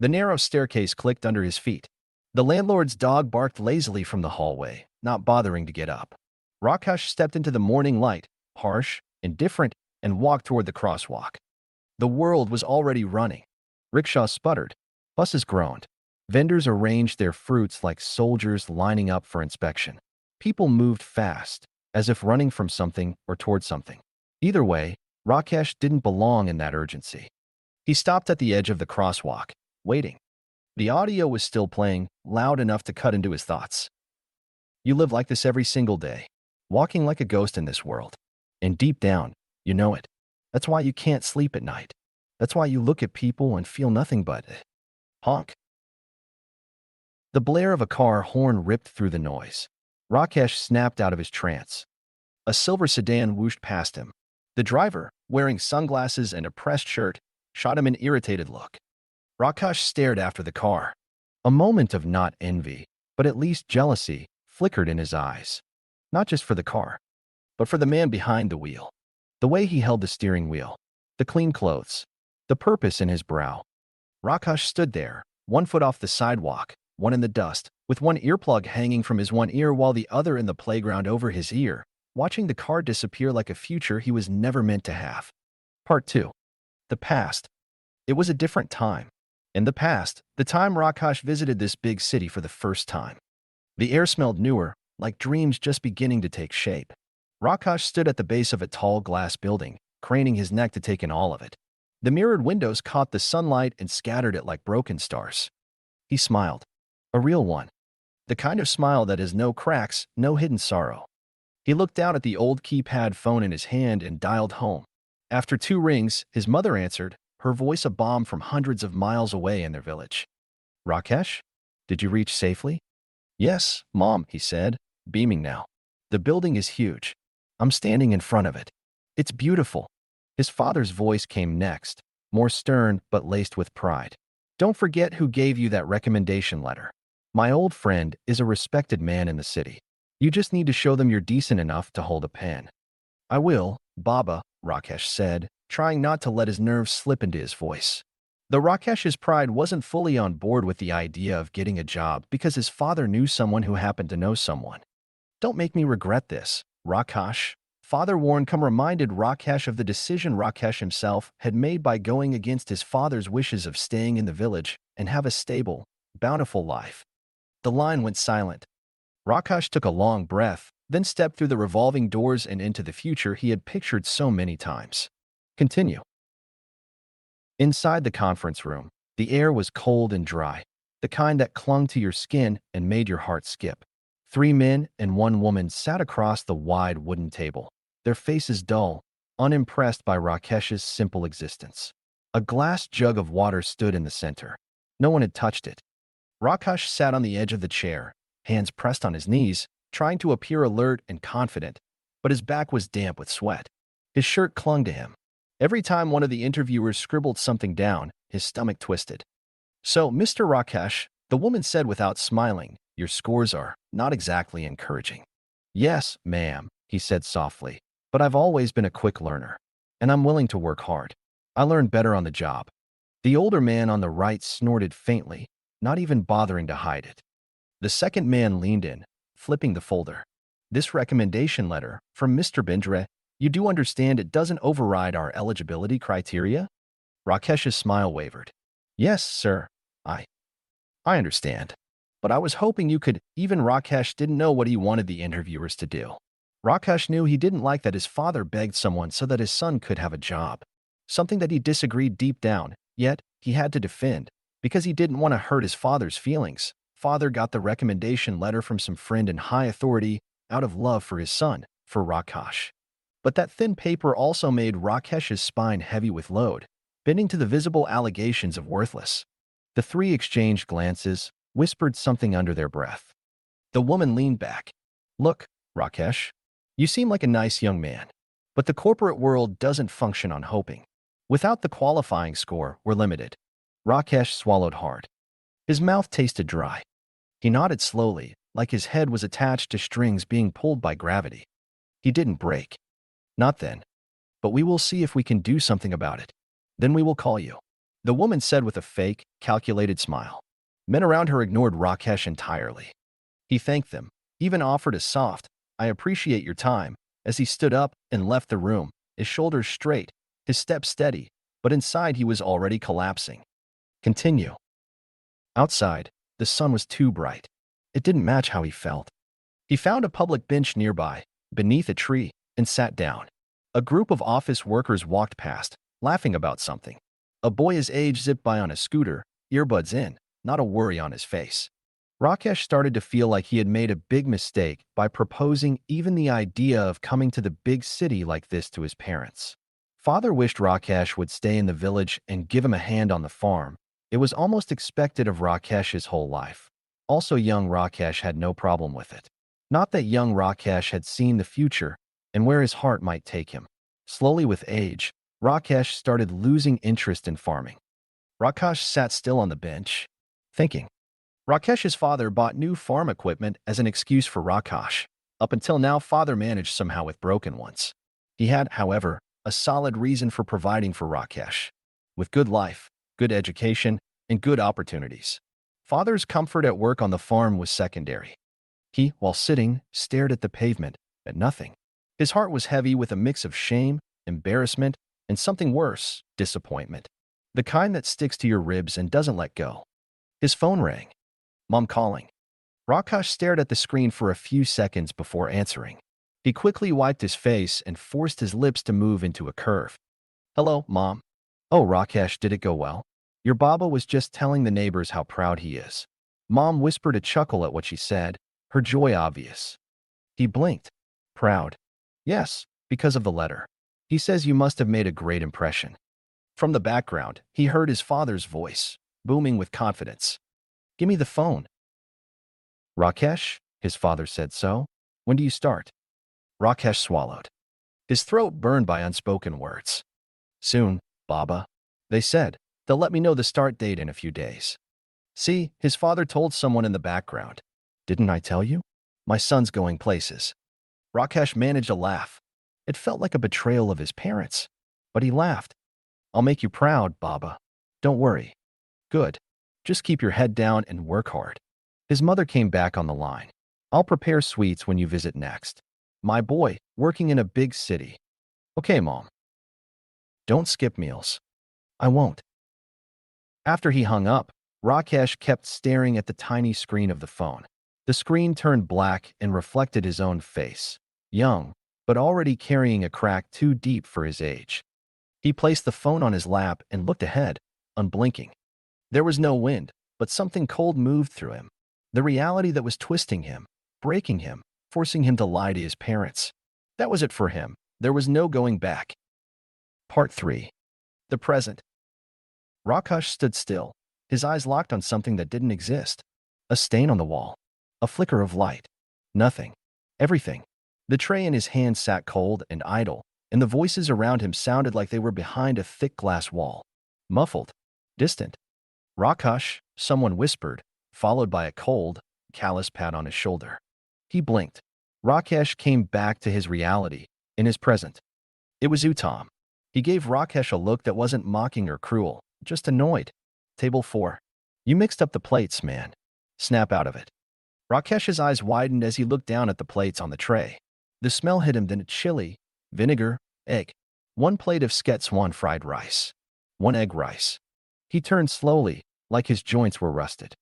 The narrow staircase clicked under his feet. The landlord's dog barked lazily from the hallway, not bothering to get up. Rakesh stepped into the morning light, harsh, indifferent, and walked toward the crosswalk. The world was already running. Rickshaws sputtered. Buses groaned. Vendors arranged their fruits like soldiers lining up for inspection. People moved fast, as if running from something or toward something. Either way, Rakesh didn't belong in that urgency. He stopped at the edge of the crosswalk, waiting. The audio was still playing, loud enough to cut into his thoughts. You live like this every single day, walking like a ghost in this world. And deep down, you know it. That's why you can't sleep at night. That's why you look at people and feel nothing but honk. The blare of a car horn ripped through the noise. Rakesh snapped out of his trance. A silver sedan whooshed past him. The driver, wearing sunglasses and a pressed shirt, shot him an irritated look. Rakesh stared after the car. A moment of not envy, but at least jealousy, flickered in his eyes. Not just for the car, but for the man behind the wheel. The way he held the steering wheel. The clean clothes. The purpose in his brow. Rakesh stood there, one foot off the sidewalk, one in the dust, with one earplug hanging from his one ear while the other in the playground over his ear, watching the car disappear like a future he was never meant to have. Part 2. The past. It was a different time. In the past, the time Rakesh visited this big city for the first time. The air smelled newer, like dreams just beginning to take shape. Rakesh stood at the base of a tall glass building, craning his neck to take in all of it. The mirrored windows caught the sunlight and scattered it like broken stars. He smiled. A real one. The kind of smile that has no cracks, no hidden sorrow. He looked down at the old keypad phone in his hand and dialed home. After 2 rings, his mother answered, her voice a bomb from hundreds of miles away in their village. Rakesh? Did you reach safely? Yes, Mom, he said, beaming now. The building is huge. I'm standing in front of it. It's beautiful. His father's voice came next, more stern but laced with pride. Don't forget who gave you that recommendation letter. My old friend is a respected man in the city. You just need to show them you're decent enough to hold a pen. I will, Baba, Rakesh said, trying not to let his nerves slip into his voice. Though Rakesh's pride wasn't fully on board with the idea of getting a job because his father knew someone who happened to know someone. Don't make me regret this, Rakesh. Father Warncome reminded Rakesh of the decision Rakesh himself had made by going against his father's wishes of staying in the village and have a stable, bountiful life. The line went silent. Rakesh took a long breath, then stepped through the revolving doors and into the future he had pictured so many times. Continue. Inside the conference room, the air was cold and dry. the kind that clung to your skin and made your heart skip. 3 men and 1 woman sat across the wide wooden table, their faces dull, unimpressed by Rakesh's simple existence. A glass jug of water stood in the center. No one had touched it. Rakesh sat on the edge of the chair, hands pressed on his knees, trying to appear alert and confident, but his back was damp with sweat. His shirt clung to him. Every time one of the interviewers scribbled something down, his stomach twisted. "So, Mr. Rakesh," the woman said without smiling, "your scores are not exactly encouraging." "Yes, ma'am," he said softly, "but I've always been a quick learner, and I'm willing to work hard. I learn better on the job." The older man on the right snorted faintly, not even bothering to hide it. The second man leaned in, flipping the folder. "This recommendation letter from Mr. Bindre, you do understand it doesn't override our eligibility criteria?" Rakesh's smile wavered. "Yes, sir. I I understand. But I was hoping you could." Even Rakesh didn't know what he wanted the interviewers to do. Rakesh knew he didn't like that his father begged someone so that his son could have a job. Something that he disagreed deep down, yet he had to defend, because he didn't want to hurt his father's feelings. Father got the recommendation letter from some friend in high authority out of love for his son, for Rakesh. But that thin paper also made Rakesh's spine heavy with load, bending to the visible allegations of worthless. The three exchanged glances, whispered something under their breath. The woman leaned back. "Look, Rakesh, you seem like a nice young man, but the corporate world doesn't function on hoping. Without the qualifying score, we're limited." Rakesh swallowed hard. His mouth tasted dry. He nodded slowly, like his head was attached to strings being pulled by gravity. He didn't break. "Not then. But we will see if we can do something about it. Then we will call you," the woman said with a fake, calculated smile. Men around her ignored Rakesh entirely. He thanked them, even offered a soft, "I appreciate your time," as he stood up and left the room, his shoulders straight, his step steady, but inside he was already collapsing. Continue. Outside, the sun was too bright. It didn't match how he felt. He found a public bench nearby, beneath a tree, and sat down. A group of office workers walked past, laughing about something. A boy his age zipped by on a scooter, earbuds in, not a worry on his face. Rakesh started to feel like he had made a big mistake by proposing even the idea of coming to the big city like this to his parents. Father wished Rakesh would stay in the village and give him a hand on the farm. It was almost expected of Rakesh his whole life. Also, young Rakesh had no problem with it. Not that young Rakesh had seen the future and where his heart might take him. Slowly with age, Rakesh started losing interest in farming. Rakesh sat still on the bench, thinking. Rakesh's father bought new farm equipment as an excuse for Rakesh. Up until now, father managed somehow with broken ones. He had, however, a solid reason for providing for Rakesh. With good life, good education, and good opportunities. Father's comfort at work on the farm was secondary. He, while sitting, stared at the pavement, at nothing. His heart was heavy with a mix of shame, embarrassment, and something worse, disappointment. The kind that sticks to your ribs and doesn't let go. His phone rang. Mom calling. Rakesh stared at the screen for a few seconds before answering. He quickly wiped his face and forced his lips to move into a curve. "Hello, Mom." "Oh, Rakesh, did it go well? Your Baba was just telling the neighbors how proud he is." Mom whispered a chuckle at what she said, her joy obvious. He blinked. "Proud?" "Yes, because of the letter. He says you must have made a great impression." From the background, he heard his father's voice, booming with confidence. "Give me the phone." "Rakesh," his father said, "so? When do you start?" Rakesh swallowed. His throat burned by unspoken words. "Soon, Baba," they said. "They'll let me know the start date in a few days." "See," his father told someone in the background. "Didn't I tell you? My son's going places." Rakesh managed a laugh. It felt like a betrayal of his parents. But he laughed. "I'll make you proud, Baba. Don't worry." "Good. Just keep your head down and work hard." His mother came back on the line. "I'll prepare sweets when you visit next. My boy, working in a big city." "Okay, Mom." "Don't skip meals." "I won't." After he hung up, Rakesh kept staring at the tiny screen of the phone. The screen turned black and reflected his own face. Young, but already carrying a crack too deep for his age. He placed the phone on his lap and looked ahead, unblinking. There was no wind, but something cold moved through him. The reality that was twisting him, breaking him, forcing him to lie to his parents. That was it for him. There was no going back. Part 3. The present. Rakesh stood still, his eyes locked on something that didn't exist. A stain on the wall. A flicker of light. Nothing. Everything. The tray in his hand sat cold and idle, and the voices around him sounded like they were behind a thick glass wall. Muffled. Distant. Rakesh, someone whispered, followed by a cold, callous pat on his shoulder. He blinked. Rakesh came back to his reality, in his present. It was Uttam. He gave Rakesh a look that wasn't mocking or cruel, just annoyed. Table 4. You mixed up the plates, man. Snap out of it. Rakesh's eyes widened as he looked down at the plates on the tray. The smell hit him, then chili, vinegar, egg. One plate of Szechuan fried rice. One egg rice. He turned slowly, like his joints were rusted.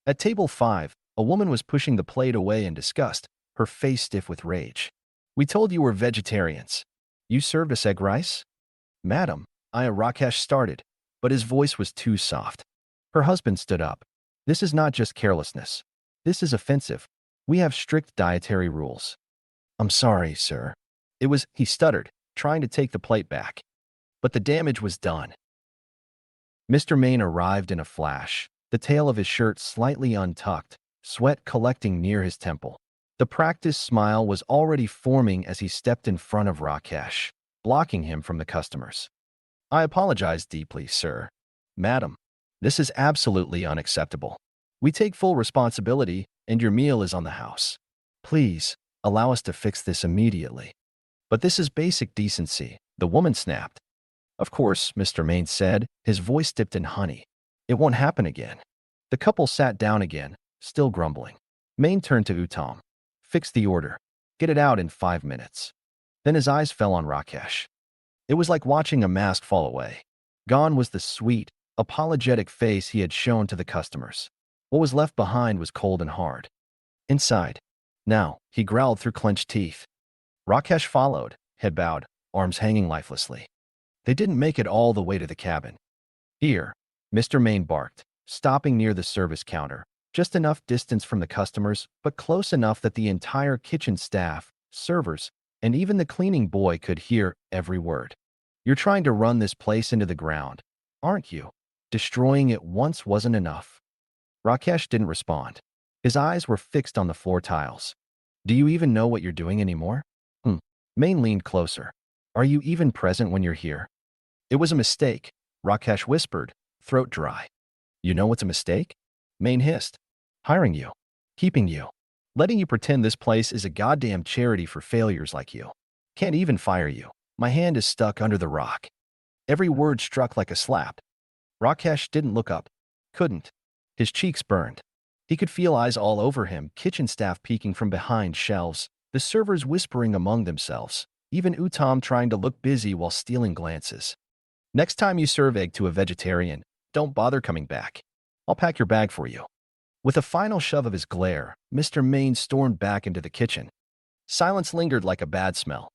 At table 5, a woman was pushing the plate away in disgust, her face stiff with rage. We told you we're vegetarians. You served us egg rice? Madam, Rakesh started, but his voice was too soft. Her husband stood up. This is not just carelessness. This is offensive. We have strict dietary rules. I'm sorry, sir. He stuttered, trying to take the plate back. But the damage was done. Mr. Main arrived in a flash, the tail of his shirt slightly untucked, sweat collecting near his temple. The practiced smile was already forming as he stepped in front of Rakesh, blocking him from the customers. I apologize deeply, sir. Madam, this is absolutely unacceptable. We take full responsibility, and your meal is on the house. Please, allow us to fix this immediately. But this is basic decency, the woman snapped. Of course, Mr. Main said, his voice dipped in honey. It won't happen again. The couple sat down again, still grumbling. Main turned to Uttam. Fix the order. Get it out in 5 minutes. Then his eyes fell on Rakesh. It was like watching a mask fall away. Gone was the sweet, apologetic face he had shown to the customers. What was left behind was cold and hard. Inside. Now, he growled through clenched teeth. Rakesh followed, head bowed, arms hanging lifelessly. They didn't make it all the way to the cabin. Here, Mr. Main barked, stopping near the service counter, just enough distance from the customers, but close enough that the entire kitchen staff, servers, and even the cleaning boy could hear every word. You're trying to run this place into the ground, aren't you? Destroying it once wasn't enough. Rakesh didn't respond. His eyes were fixed on the floor tiles. Do you even know what you're doing anymore? Main leaned closer. Are you even present when you're here? It was a mistake, Rakesh whispered, throat dry. You know what's a mistake? Main hissed. Hiring you. Keeping you. Letting you pretend this place is a goddamn charity for failures like you. Can't even fire you. My hand is stuck under the rock. Every word struck like a slap. Rakesh didn't look up. Couldn't. His cheeks burned. He could feel eyes all over him, kitchen staff peeking from behind shelves, the servers whispering among themselves, even Uttam trying to look busy while stealing glances. Next time you serve egg to a vegetarian, don't bother coming back. I'll pack your bag for you. With a final shove of his glare, Mr. Main stormed back into the kitchen. Silence lingered like a bad smell.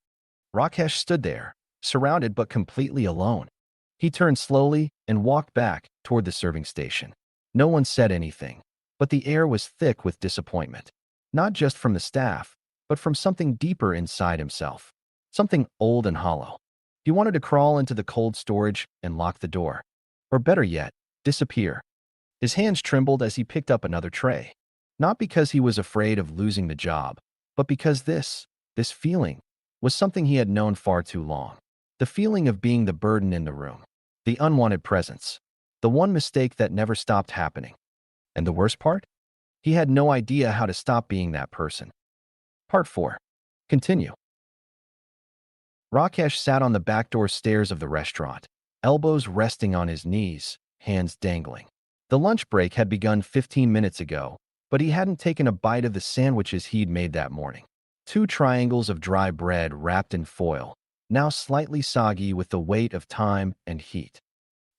Rakesh stood there, surrounded but completely alone. He turned slowly and walked back toward the serving station. No one said anything, but the air was thick with disappointment. Not just from the staff, but from something deeper inside himself. Something old and hollow. He wanted to crawl into the cold storage and lock the door. Or better yet, disappear. His hands trembled as he picked up another tray. Not because he was afraid of losing the job, but because this feeling, was something he had known far too long. The feeling of being the burden in the room. The unwanted presence. The one mistake that never stopped happening. And the worst part? He had no idea how to stop being that person. Part 4. Continue. Rakesh sat on the back door stairs of the restaurant, elbows resting on his knees, hands dangling. The lunch break had begun 15 minutes ago, but he hadn't taken a bite of the sandwiches he'd made that morning. 2 triangles of dry bread wrapped in foil, now slightly soggy with the weight of time and heat.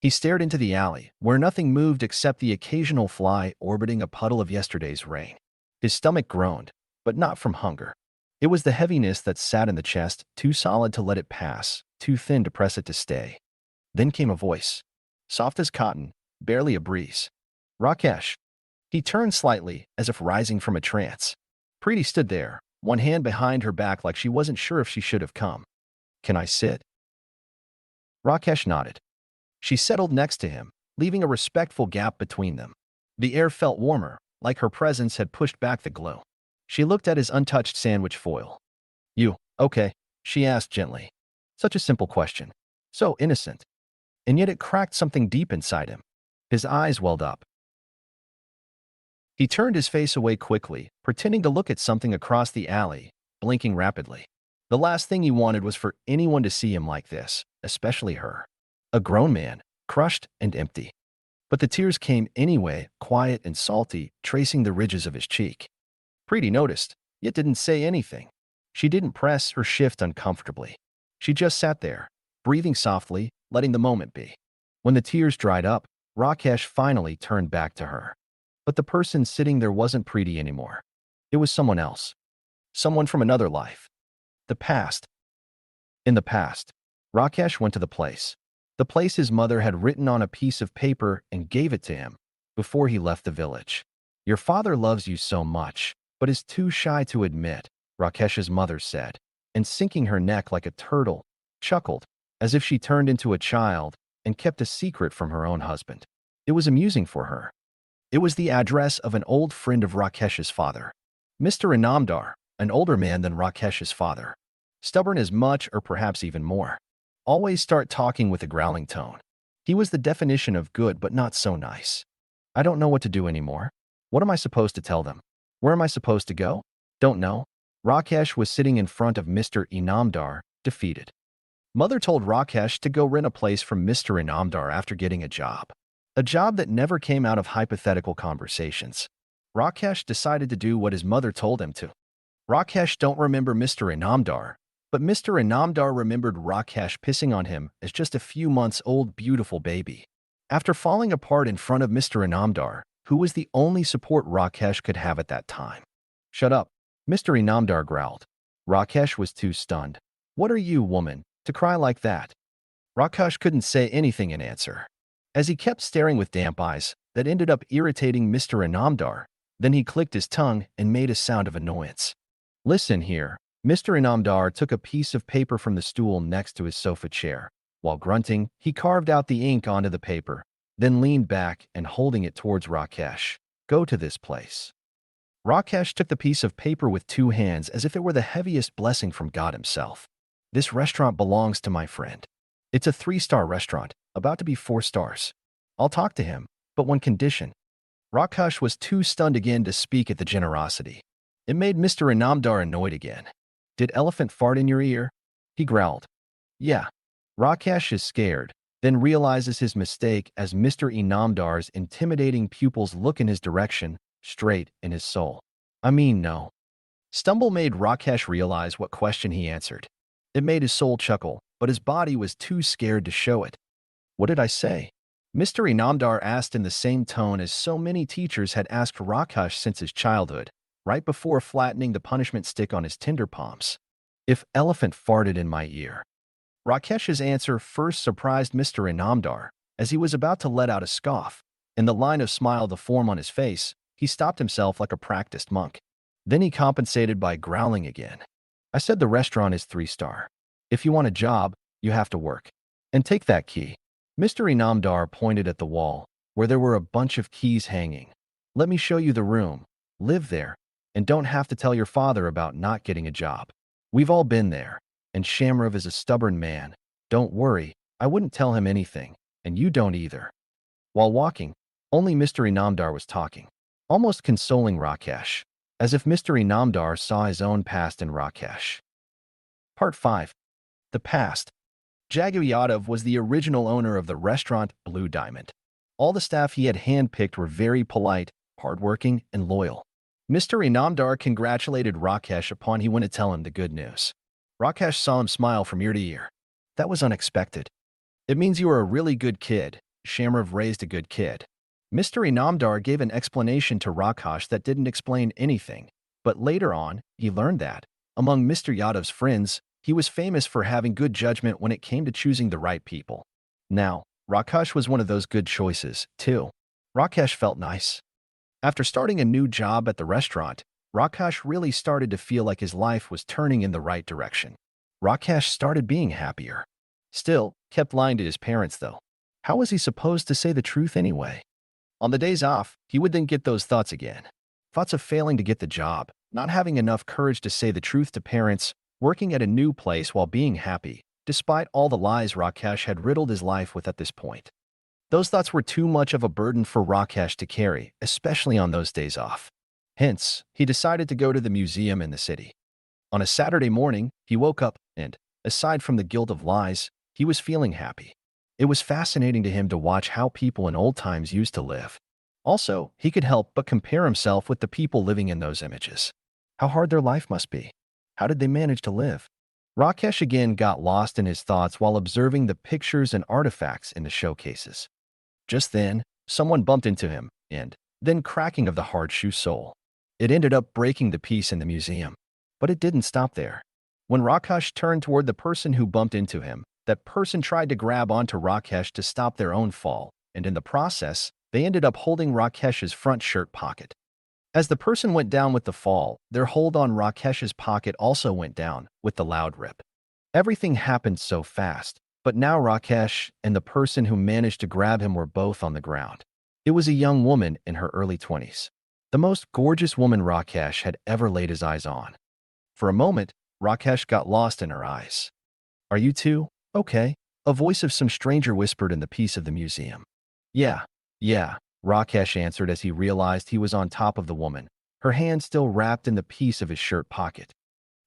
He stared into the alley, where nothing moved except the occasional fly orbiting a puddle of yesterday's rain. His stomach groaned, but not from hunger. It was the heaviness that sat in the chest, too solid to let it pass, too thin to press it to stay. Then came a voice. Soft as cotton, barely a breeze. Rakesh. He turned slightly, as if rising from a trance. Preeti stood there, one hand behind her back like she wasn't sure if she should have come. Can I sit? Rakesh nodded. She settled next to him, leaving a respectful gap between them. The air felt warmer, like her presence had pushed back the glow. She looked at his untouched sandwich foil. You, okay? She asked gently. Such a simple question. So innocent. And yet it cracked something deep inside him. His eyes welled up. He turned his face away quickly, pretending to look at something across the alley, blinking rapidly. The last thing he wanted was for anyone to see him like this, especially her. A grown man, crushed and empty. But the tears came anyway, quiet and salty, tracing the ridges of his cheek. Preeti noticed, yet didn't say anything. She didn't press or shift uncomfortably. She just sat there, breathing softly, letting the moment be. When the tears dried up, Rakesh finally turned back to her. But the person sitting there wasn't Preeti anymore. It was someone else. Someone from another life. The past. In the past, Rakesh went to the place his mother had written on a piece of paper and gave it to him before he left the village. Your father loves you so much, but is too shy to admit, Rakesh's mother said, and sinking her neck like a turtle, chuckled, as if she turned into a child and kept a secret from her own husband. It was amusing for her. It was the address of an old friend of Rakesh's father, Mr. Inamdar, an older man than Rakesh's father. Stubborn as much or perhaps even more. Always start talking with a growling tone. He was the definition of good but not so nice. I don't know what to do anymore. What am I supposed to tell them? Where am I supposed to go? Don't know. Rakesh was sitting in front of Mr. Inamdar, defeated. Mother told Rakesh to go rent a place from Mr. Inamdar after getting a job. A job that never came out of hypothetical conversations. Rakesh decided to do what his mother told him to. Rakesh don't remember Mr. Inamdar, but Mr. Inamdar remembered Rakesh pissing on him as just a few months old beautiful baby. After falling apart in front of Mr. Inamdar, who was the only support Rakesh could have at that time. Shut up, Mr. Inamdar growled. Rakesh was too stunned. What are you, woman, to cry like that? Rakesh couldn't say anything in answer. As he kept staring with damp eyes, that ended up irritating Mr. Inamdar, then he clicked his tongue and made a sound of annoyance. Listen here. Mr. Inamdar took a piece of paper from the stool next to his sofa chair. While grunting, he carved out the ink onto the paper, then leaned back and holding it towards Rakesh. Go to this place. Rakesh took the piece of paper with two hands as if it were the heaviest blessing from God himself. This restaurant belongs to my friend. It's a 3-star restaurant, about to be 4 stars. I'll talk to him, but one condition. Rakesh was too stunned again to speak at the generosity. It made Mr. Inamdar annoyed again. Did elephant fart in your ear? He growled. Yeah. Rakesh is scared, then realizes his mistake as Mr. Inamdar's intimidating pupils look in his direction, straight in his soul. I mean, no. Stumble made Rakesh realize what question he answered. It made his soul chuckle, but his body was too scared to show it. What did I say? Mr. Inamdar asked in the same tone as so many teachers had asked Rakesh since his childhood, right before flattening the punishment stick on his tender palms. If elephant farted in my ear. Rakesh's answer first surprised Mr. Inamdar, as he was about to let out a scoff. In the line of smile to form on his face, he stopped himself like a practiced monk. Then he compensated by growling again. I said the restaurant is 3-star. If you want a job, you have to work. And take that key. Mr. Inamdar pointed at the wall, where there were a bunch of keys hanging. Let me show you the room. Live there, and don't have to tell your father about not getting a job. We've all been there, and Shamrav is a stubborn man. Don't worry, I wouldn't tell him anything, and you don't either. While walking, only Mr. Inamdar was talking, almost consoling Rakesh, as if Mr. Inamdar saw his own past in Rakesh. Part 5. The Past. Jagu Yadav was the original owner of the restaurant Blue Diamond. All the staff he had handpicked were very polite, hardworking, and loyal. Mr. Inamdar congratulated Rakesh upon he went to tell him the good news. Rakesh saw him smile from ear to ear. That was unexpected. It means you are a really good kid. Shamrav raised a good kid. Mr. Inamdar gave an explanation to Rakesh that didn't explain anything, but later on, he learned that, among Mr. Yadav's friends, he was famous for having good judgment when it came to choosing the right people. Now, Rakesh was one of those good choices, too. Rakesh felt nice. After starting a new job at the restaurant, Rakesh really started to feel like his life was turning in the right direction. Rakesh started being happier. Still, kept lying to his parents though. How was he supposed to say the truth anyway? On the days off, he would then get those thoughts again. Thoughts of failing to get the job, not having enough courage to say the truth to parents, working at a new place while being happy, despite all the lies Rakesh had riddled his life with at this point. Those thoughts were too much of a burden for Rakesh to carry, especially on those days off. Hence, he decided to go to the museum in the city. On a Saturday morning, he woke up and, aside from the guilt of lies, he was feeling happy. It was fascinating to him to watch how people in old times used to live. Also, he could help but compare himself with the people living in those images. How hard their life must be. How did they manage to live? Rakesh again got lost in his thoughts while observing the pictures and artifacts in the showcases. Just then, someone bumped into him, and then cracking of the hard shoe sole. It ended up breaking the piece in the museum. But it didn't stop there. When Rakesh turned toward the person who bumped into him, that person tried to grab onto Rakesh to stop their own fall, and in the process, they ended up holding Rakesh's front shirt pocket. As the person went down with the fall, their hold on Rakesh's pocket also went down with the loud rip. Everything happened so fast, but now Rakesh and the person who managed to grab him were both on the ground. It was a young woman in her early 20s. The most gorgeous woman Rakesh had ever laid his eyes on. For a moment, Rakesh got lost in her eyes. "Are you two okay?" A voice of some stranger whispered in the peace of the museum. Yeah, Rakesh answered as he realized he was on top of the woman, her hand still wrapped in the piece of his shirt pocket.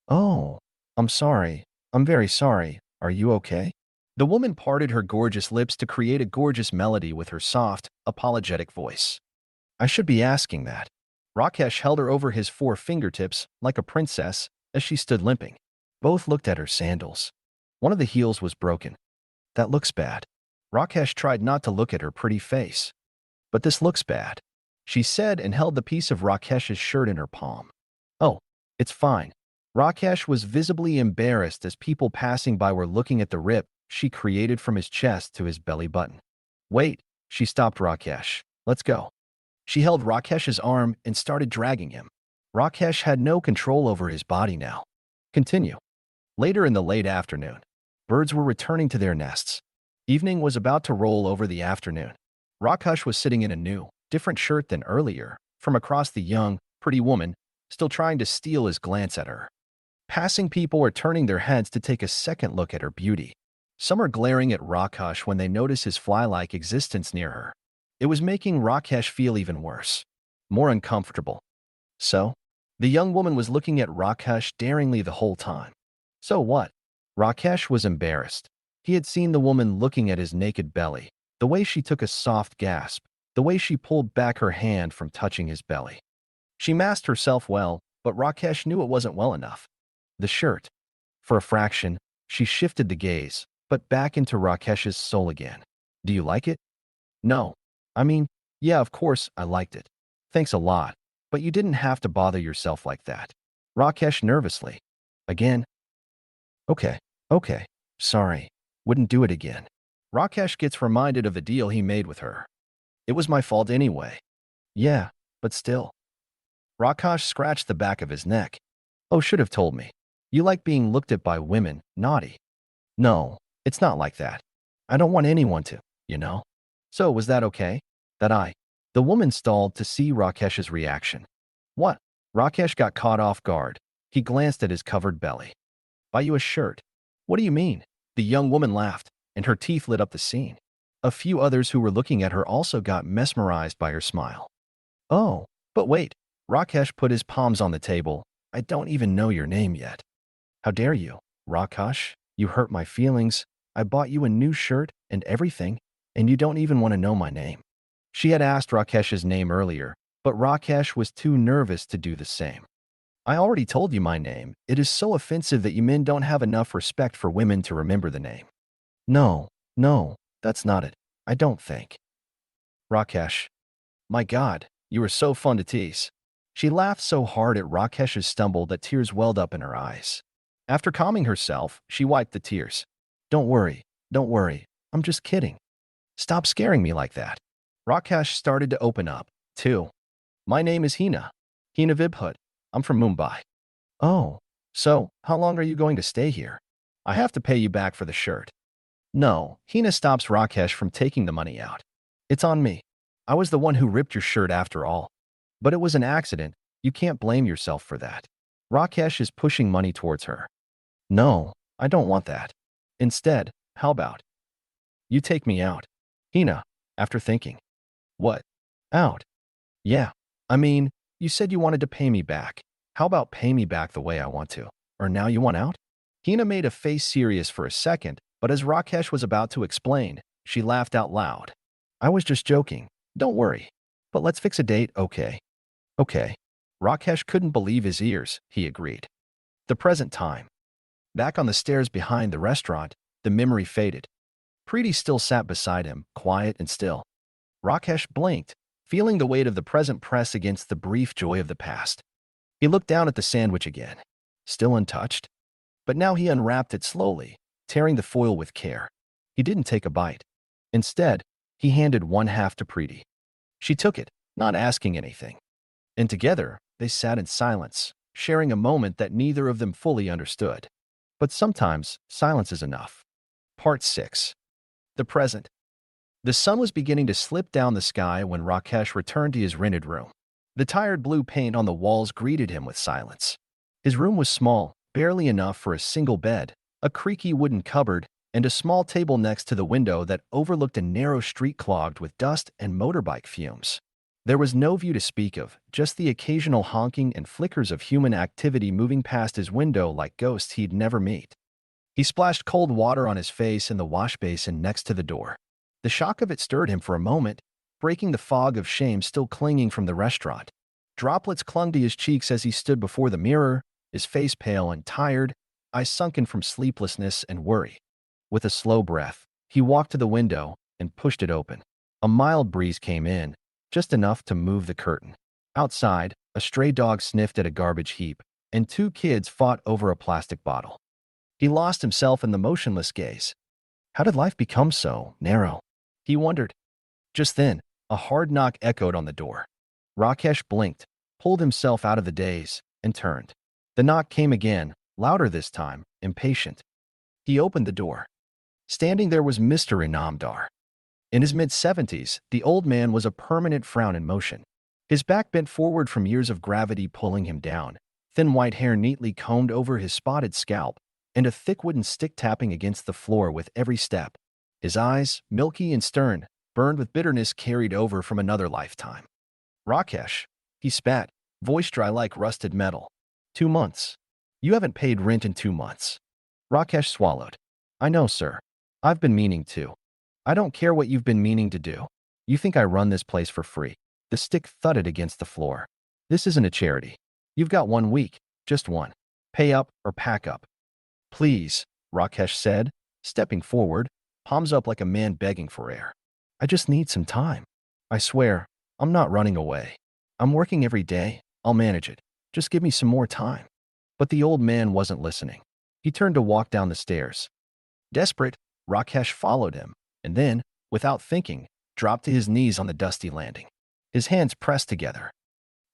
"Oh, I'm sorry. I'm very sorry. Are you okay?" The woman parted her gorgeous lips to create a gorgeous melody with her soft, apologetic voice. "I should be asking that." Rakesh held her over his 4 fingertips like a princess as she stood limping. Both looked at her sandals. One of the heels was broken. "That looks bad." Rakesh tried not to look at her pretty face. "But this looks bad," she said and held the piece of Rakesh's shirt in her palm. "Oh, it's fine." Rakesh was visibly embarrassed as people passing by were looking at the rip she created from his chest to his belly button. "Wait," she stopped Rakesh. "Let's go." She held Rakesh's arm and started dragging him. Rakesh had no control over his body now. Continue. Later in the late afternoon, birds were returning to their nests. Evening was about to roll over the afternoon. Rakesh was sitting in a new, different shirt than earlier, from across the young, pretty woman, still trying to steal his glance at her. Passing people were turning their heads to take a second look at her beauty. Some are glaring at Rakesh when they notice his fly-like existence near her. It was making Rakesh feel even worse, more uncomfortable. So, the young woman was looking at Rakesh daringly the whole time. So what? Rakesh was embarrassed. He had seen the woman looking at his naked belly, the way she took a soft gasp, the way she pulled back her hand from touching his belly. She masked herself well, but Rakesh knew it wasn't well enough. The shirt. For a fraction, she shifted the gaze, but back into Rakesh's soul again. "Do you like it?" "No. I mean, yeah, of course I liked it. Thanks a lot, but you didn't have to bother yourself like that." Rakesh nervously. "Again?" Okay. Sorry. Wouldn't do it again." Rakesh gets reminded of the deal he made with her. "It was my fault anyway." "Yeah, but still." Rakesh scratched the back of his neck. "Oh, should have told me. You like being looked at by women, naughty." "No, it's not like that. I don't want anyone to, you know." "So was that okay? The woman stalled to see Rakesh's reaction. "What?" Rakesh got caught off guard. He glanced at his covered belly. "Buy you a shirt." "What do you mean?" The young woman laughed, and her teeth lit up the scene. A few others who were looking at her also got mesmerized by her smile. "Oh, but wait." Rakesh put his palms on the table. "I don't even know your name yet." "How dare you, Rakesh? You hurt my feelings. I bought you a new shirt and everything, and you don't even want to know my name." She had asked Rakesh's name earlier, but Rakesh was too nervous to do the same. "I already told you my name. It is so offensive that you men don't have enough respect for women to remember the name." No, that's not it. I don't think." "Rakesh. My God, you are so fun to tease." She laughed so hard at Rakesh's stumble that tears welled up in her eyes. After calming herself, she wiped the tears. Don't worry. I'm just kidding. Stop scaring me like that." Rakesh started to open up, too. My name is Hina Vibhut. I'm from Mumbai. Oh, so how long are you going to stay here? I have to pay you back for the shirt. No, Hina stops Rakesh from taking the money out. It's on me. I was the one who ripped your shirt after all. But it was an accident. You can't blame yourself for that. Rakesh is pushing money towards her. No, I don't want that. Instead, how about you take me out? Hina, after thinking. What? Out? Yeah. I mean, you said you wanted to pay me back. How about pay me back the way I want to? Or now you want out? Hina made a face serious for a second, but as Rakesh was about to explain, she laughed out loud. I was just joking. Don't worry. But let's fix a date, okay? Okay. Rakesh couldn't believe his ears, he agreed. The present time. Back on the stairs behind the restaurant, the memory faded. Preeti still sat beside him, quiet and still. Rakesh blinked, feeling the weight of the present press against the brief joy of the past. He looked down at the sandwich again. Still untouched? But now he unwrapped it slowly, tearing the foil with care. He didn't take a bite. Instead, he handed one half to Preeti. She took it, not asking anything. And together, they sat in silence, sharing a moment that neither of them fully understood. But sometimes, silence is enough. Part 6. The present. The sun was beginning to slip down the sky when Rakesh returned to his rented room. The tired blue paint on the walls greeted him with silence. His room was small, barely enough for a single bed, a creaky wooden cupboard, and a small table next to the window that overlooked a narrow street clogged with dust and motorbike fumes. There was no view to speak of, just the occasional honking and flickers of human activity moving past his window like ghosts he'd never meet. He splashed cold water on his face in the wash basin next to the door. The shock of it stirred him for a moment, breaking the fog of shame still clinging from the restaurant. Droplets clung to his cheeks as he stood before the mirror, his face pale and tired, eyes sunken from sleeplessness and worry. With a slow breath, he walked to the window and pushed it open. A mild breeze came in, just enough to move the curtain. Outside, a stray dog sniffed at a garbage heap, and two kids fought over a plastic bottle. He lost himself in the motionless gaze. How did life become so narrow? He wondered. Just then, a hard knock echoed on the door. Rakesh blinked, pulled himself out of the daze, and turned. The knock came again, louder this time, impatient. He opened the door. Standing there was Mr. Inamdar. In his mid-70s, the old man was a permanent frown in motion. His back bent forward from years of gravity pulling him down, thin white hair neatly combed over his spotted scalp, and a thick wooden stick tapping against the floor with every step. His eyes, milky and stern, burned with bitterness carried over from another lifetime. Rakesh, he spat, voice dry like rusted metal. 2 months. You haven't paid rent in 2 months. Rakesh swallowed. I know, sir. I've been meaning to. I don't care what you've been meaning to do. You think I run this place for free. The stick thudded against the floor. This isn't a charity. You've got 1 week, just one. Pay up or pack up. Please, Rakesh said, stepping forward, palms up like a man begging for air. I just need some time. I swear, I'm not running away. I'm working every day. I'll manage it. Just give me some more time. But the old man wasn't listening. He turned to walk down the stairs. Desperate, Rakesh followed him, and then, without thinking, dropped to his knees on the dusty landing. His hands pressed together.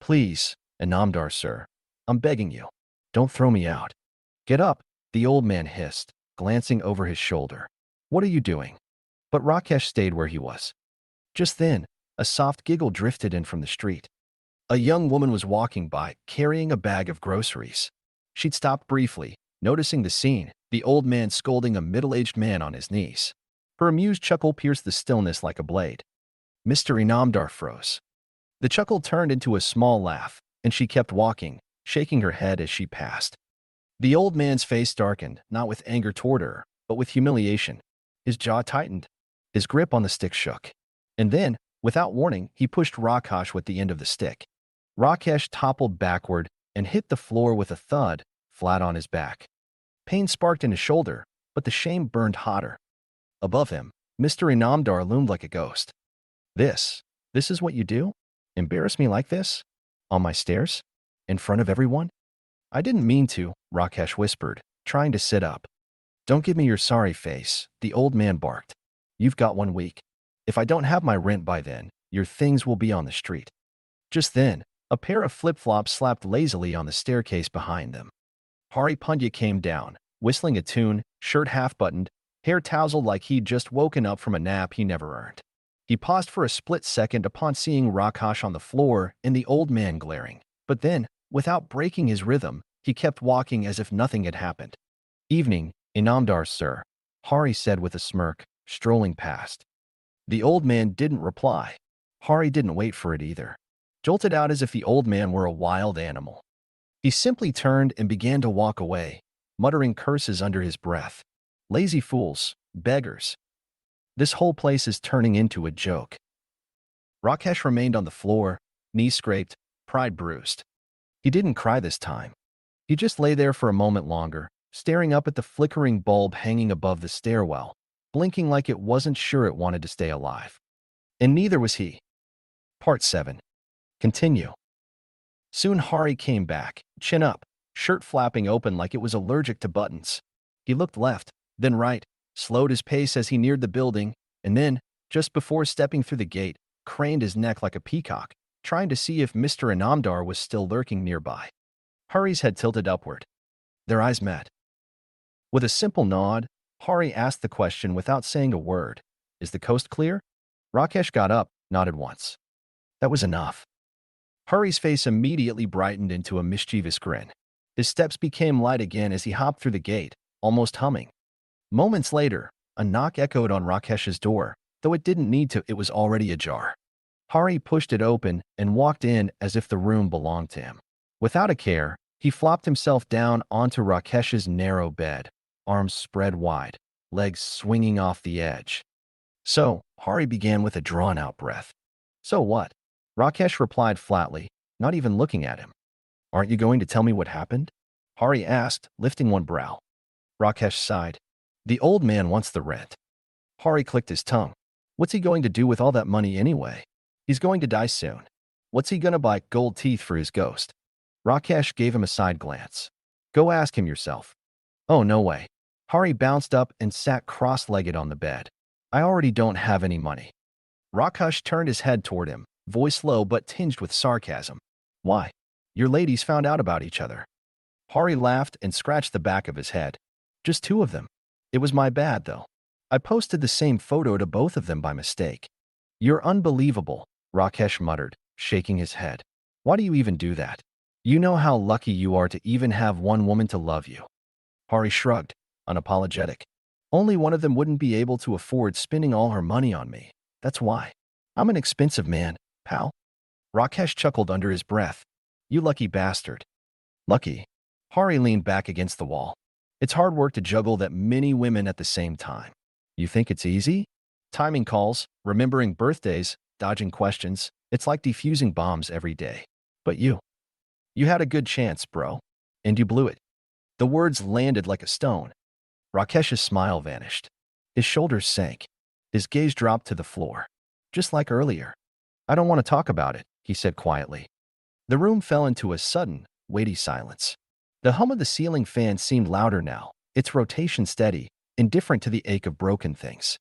Please, Inamdar, sir. I'm begging you. Don't throw me out. Get up, the old man hissed, glancing over his shoulder. What are you doing? But Rakesh stayed where he was. Just then, a soft giggle drifted in from the street. A young woman was walking by, carrying a bag of groceries. She'd stopped briefly, noticing the scene, the old man scolding a middle-aged man on his knees. Her amused chuckle pierced the stillness like a blade. Mr. Inamdar froze. The chuckle turned into a small laugh, and she kept walking, shaking her head as she passed. The old man's face darkened, not with anger toward her, but with humiliation. His jaw tightened. His grip on the stick shook. And then, without warning, he pushed Rakesh with the end of the stick. Rakesh toppled backward and hit the floor with a thud, flat on his back. Pain sparked in his shoulder, but the shame burned hotter. Above him, Mr. Inamdar loomed like a ghost. This is what you do? Embarrass me like this? On my stairs? In front of everyone? I didn't mean to, Rakesh whispered, trying to sit up. Don't give me your sorry face, the old man barked. You've got 1 week. If I don't have my rent by then, Your things will be on the street." Just then, a pair of flip-flops slapped lazily on the staircase behind them. Hari Pandya came down, whistling a tune, shirt half-buttoned, hair tousled like he'd just woken up from a nap he never earned. He paused for a split second upon seeing Rakesh on the floor and the old man glaring. But then, without breaking his rhythm, he kept walking as if nothing had happened. "Evening, Inamdar, sir," Hari said with a smirk, strolling past. The old man didn't reply. Hari didn't wait for it either. Jolted out as if the old man were a wild animal. He simply turned and began to walk away, muttering curses under his breath. Lazy fools, beggars. This whole place is turning into a joke. Rakesh remained on the floor, knees scraped, pride bruised. He didn't cry this time. He just lay there for a moment longer, staring up at the flickering bulb hanging above the stairwell, blinking like it wasn't sure it wanted to stay alive. And neither was he. Part 7. Continue. Soon Hari came back, chin up, shirt flapping open like it was allergic to buttons. He looked left, then right, slowed his pace as he neared the building, and then, just before stepping through the gate, craned his neck like a peacock, trying to see if Mr. Inamdar was still lurking nearby. Hari's head tilted upward. Their eyes met. With a simple nod, Hari asked the question without saying a word. "Is the coast clear?" Rakesh got up, nodded once. That was enough. Hari's face immediately brightened into a mischievous grin. His steps became light again as he hopped through the gate, almost humming. Moments later, a knock echoed on Rakesh's door, though it didn't need to, it was already ajar. Hari pushed it open and walked in as if the room belonged to him. Without a care, he flopped himself down onto Rakesh's narrow bed, arms spread wide, legs swinging off the edge. "So," Hari began with a drawn-out breath. "So what?" Rakesh replied flatly, not even looking at him. "Aren't you going to tell me what happened?" Hari asked, lifting one brow. Rakesh sighed. "The old man wants the rent." Hari clicked his tongue. "What's he going to do with all that money anyway? He's going to die soon. What's he gonna buy gold teeth for his ghost?" Rakesh gave him a side glance. "Go ask him yourself." "Oh, no way." Hari bounced up and sat cross-legged on the bed. "I already don't have any money." Rakesh turned his head toward him, voice low but tinged with sarcasm. "Why? Your ladies found out about each other." Hari laughed and scratched the back of his head. "Just two of them. It was my bad, though. I posted the same photo to both of them by mistake." "You're unbelievable," Rakesh muttered, shaking his head. "Why do you even do that? You know how lucky you are to even have one woman to love you." Hari shrugged, unapologetic. "Only one of them wouldn't be able to afford spending all her money on me. That's why. I'm an expensive man, pal." Rakesh chuckled under his breath. "You lucky bastard." "Lucky?" Hari leaned back against the wall. "It's hard work to juggle that many women at the same time. You think it's easy? Timing calls, remembering birthdays, dodging questions. It's like defusing bombs every day. But you had a good chance, bro. And you blew it." The words landed like a stone. Rakesh's smile vanished. His shoulders sank. His gaze dropped to the floor. "Just like earlier." "I don't want to talk about it," he said quietly. The room fell into a sudden, weighty silence. The hum of the ceiling fan seemed louder now, its rotation steady, indifferent to the ache of broken things.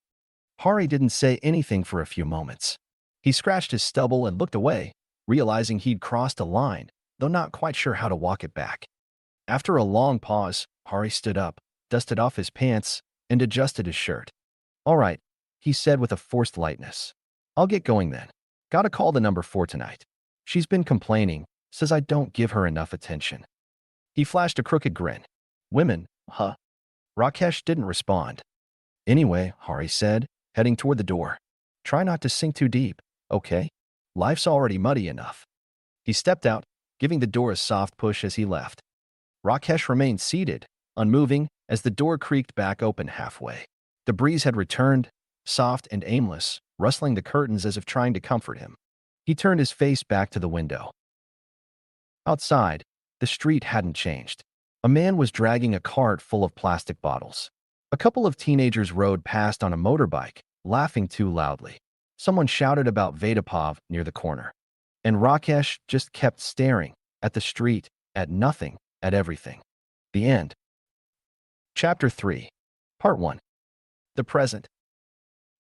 Hari didn't say anything for a few moments. He scratched his stubble and looked away, realizing he'd crossed a line, though not quite sure how to walk it back. After a long pause, Hari stood up, dusted off his pants, and adjusted his shirt. "All right," he said with a forced lightness. "I'll get going then. Gotta call the number 4 tonight. She's been complaining, says I don't give her enough attention." He flashed a crooked grin. "Women, huh?" Rakesh didn't respond. "Anyway," Hari said, heading toward the door. "Try not to sink too deep, okay? Life's already muddy enough." He stepped out, giving the door a soft push as he left. Rakesh remained seated, unmoving, as the door creaked back open halfway. The breeze had returned, soft and aimless, rustling the curtains as if trying to comfort him. He turned his face back to the window. Outside, the street hadn't changed. A man was dragging a cart full of plastic bottles. A couple of teenagers rode past on a motorbike, laughing too loudly. Someone shouted about Vedapov near the corner. And Rakesh just kept staring at the street, at nothing, at everything. The end. Chapter 3. Part 1. The present.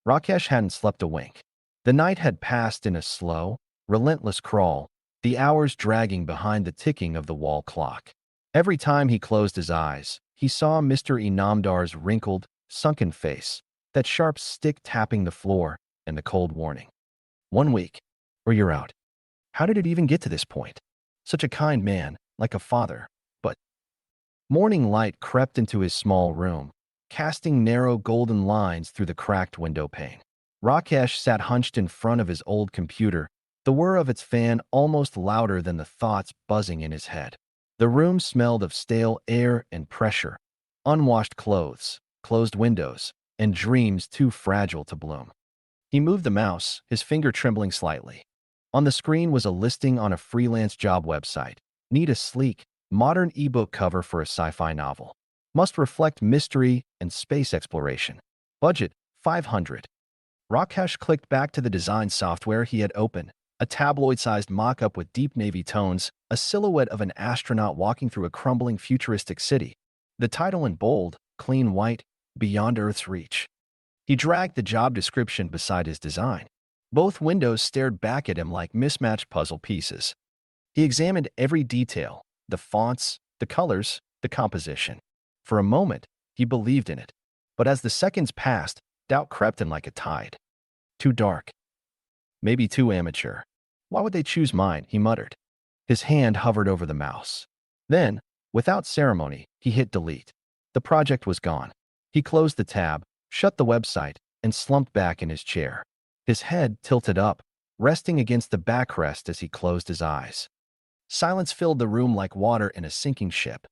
Rakesh hadn't slept a wink. The night had passed in a slow, relentless crawl, the hours dragging behind the ticking of the wall clock. Every time he closed his eyes, he saw Mr. Inamdar's wrinkled, sunken face, that sharp stick tapping the floor, and the cold warning. 1 week, or you're out. How did it even get to this point? Such a kind man, like a father, but morning light crept into his small room, casting narrow golden lines through the cracked window pane. Rakesh sat hunched in front of his old computer, the whir of its fan almost louder than the thoughts buzzing in his head. The room smelled of stale air and pressure, unwashed clothes, closed windows, and dreams too fragile to bloom. He moved the mouse, his finger trembling slightly. On the screen was a listing on a freelance job website. Need a sleek, modern ebook cover for a sci-fi novel. Must reflect mystery and space exploration. Budget, 500. Rakesh clicked back to the design software he had opened. A tabloid-sized mock-up with deep navy tones, a silhouette of an astronaut walking through a crumbling futuristic city. The title in bold, clean white, Beyond Earth's Reach. He dragged the job description beside his design. Both windows stared back at him like mismatched puzzle pieces. He examined every detail, the fonts, the colors, the composition. For a moment, he believed in it. But as the seconds passed, doubt crept in like a tide. Too dark. Maybe too amateur. Why would they choose mine? He muttered. His hand hovered over the mouse. Then, without ceremony, he hit delete. The project was gone. He closed the tab, shut the website, and slumped back in his chair. His head tilted up, resting against the backrest as he closed his eyes. Silence filled the room like water in a sinking ship.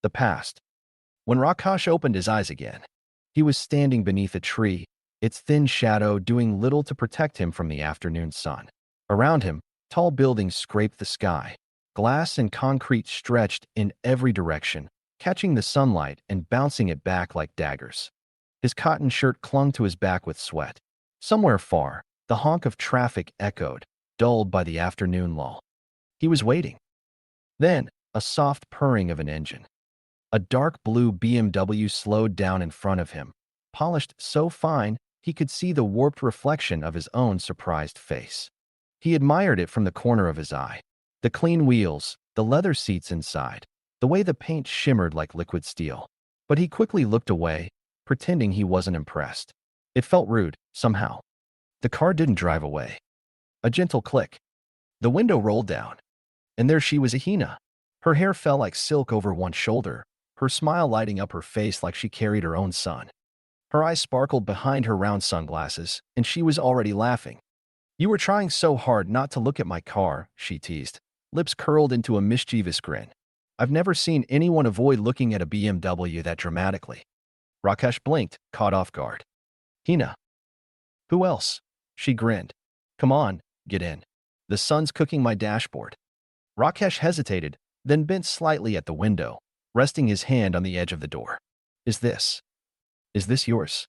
The past. When Rakesh opened his eyes again, he was standing beneath a tree, its thin shadow doing little to protect him from the afternoon sun. Around him, tall buildings scraped the sky. Glass and concrete stretched in every direction, catching the sunlight and bouncing it back like daggers. His cotton shirt clung to his back with sweat. Somewhere far, the honk of traffic echoed, dulled by the afternoon lull. He was waiting. Then, a soft purring of an engine. A dark blue BMW slowed down in front of him, polished so fine he could see the warped reflection of his own surprised face. He admired it from the corner of his eye. The clean wheels, the leather seats inside, the way the paint shimmered like liquid steel. But he quickly looked away, pretending he wasn't impressed. It felt rude, somehow. The car didn't drive away. A gentle click. The window rolled down. And there she was, Ahina. Her hair fell like silk over one shoulder, her smile lighting up her face like she carried her own sun. Her eyes sparkled behind her round sunglasses, and she was already laughing. You were trying so hard not to look at my car, she teased, lips curled into a mischievous grin. I've never seen anyone avoid looking at a BMW that dramatically. Rakesh blinked, caught off guard. Hina. Who else? She grinned. Come on, get in. The sun's cooking my dashboard. Rakesh hesitated, then bent slightly at the window, resting his hand on the edge of the door. Is this yours?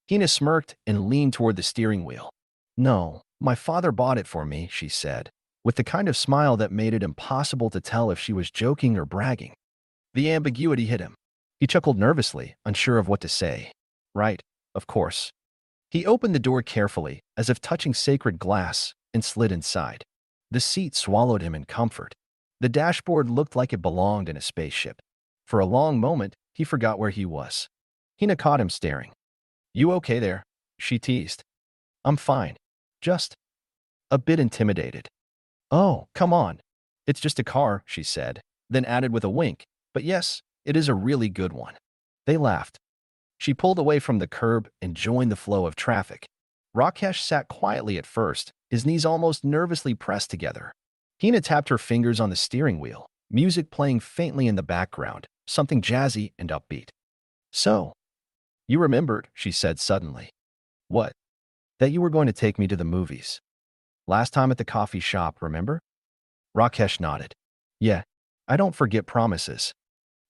Hina smirked and leaned toward the steering wheel. No, my father bought it for me, she said, with the kind of smile that made it impossible to tell if she was joking or bragging. The ambiguity hit him. He chuckled nervously, unsure of what to say. Right, of course. He opened the door carefully, as if touching sacred glass, and slid inside. The seat swallowed him in comfort. The dashboard looked like it belonged in a spaceship. For a long moment, he forgot where he was. Hina caught him staring. You okay there? She teased. I'm fine. Just a bit intimidated. Oh, come on. It's just a car, she said, then added with a wink. But yes, it is a really good one. They laughed. She pulled away from the curb and joined the flow of traffic. Rakesh sat quietly at first, his knees almost nervously pressed together. Hina tapped her fingers on the steering wheel, music playing faintly in the background, something jazzy and upbeat. So, you remembered, she said suddenly. What? That you were going to take me to the movies. Last time at the coffee shop, remember? Rakesh nodded. Yeah, I don't forget promises.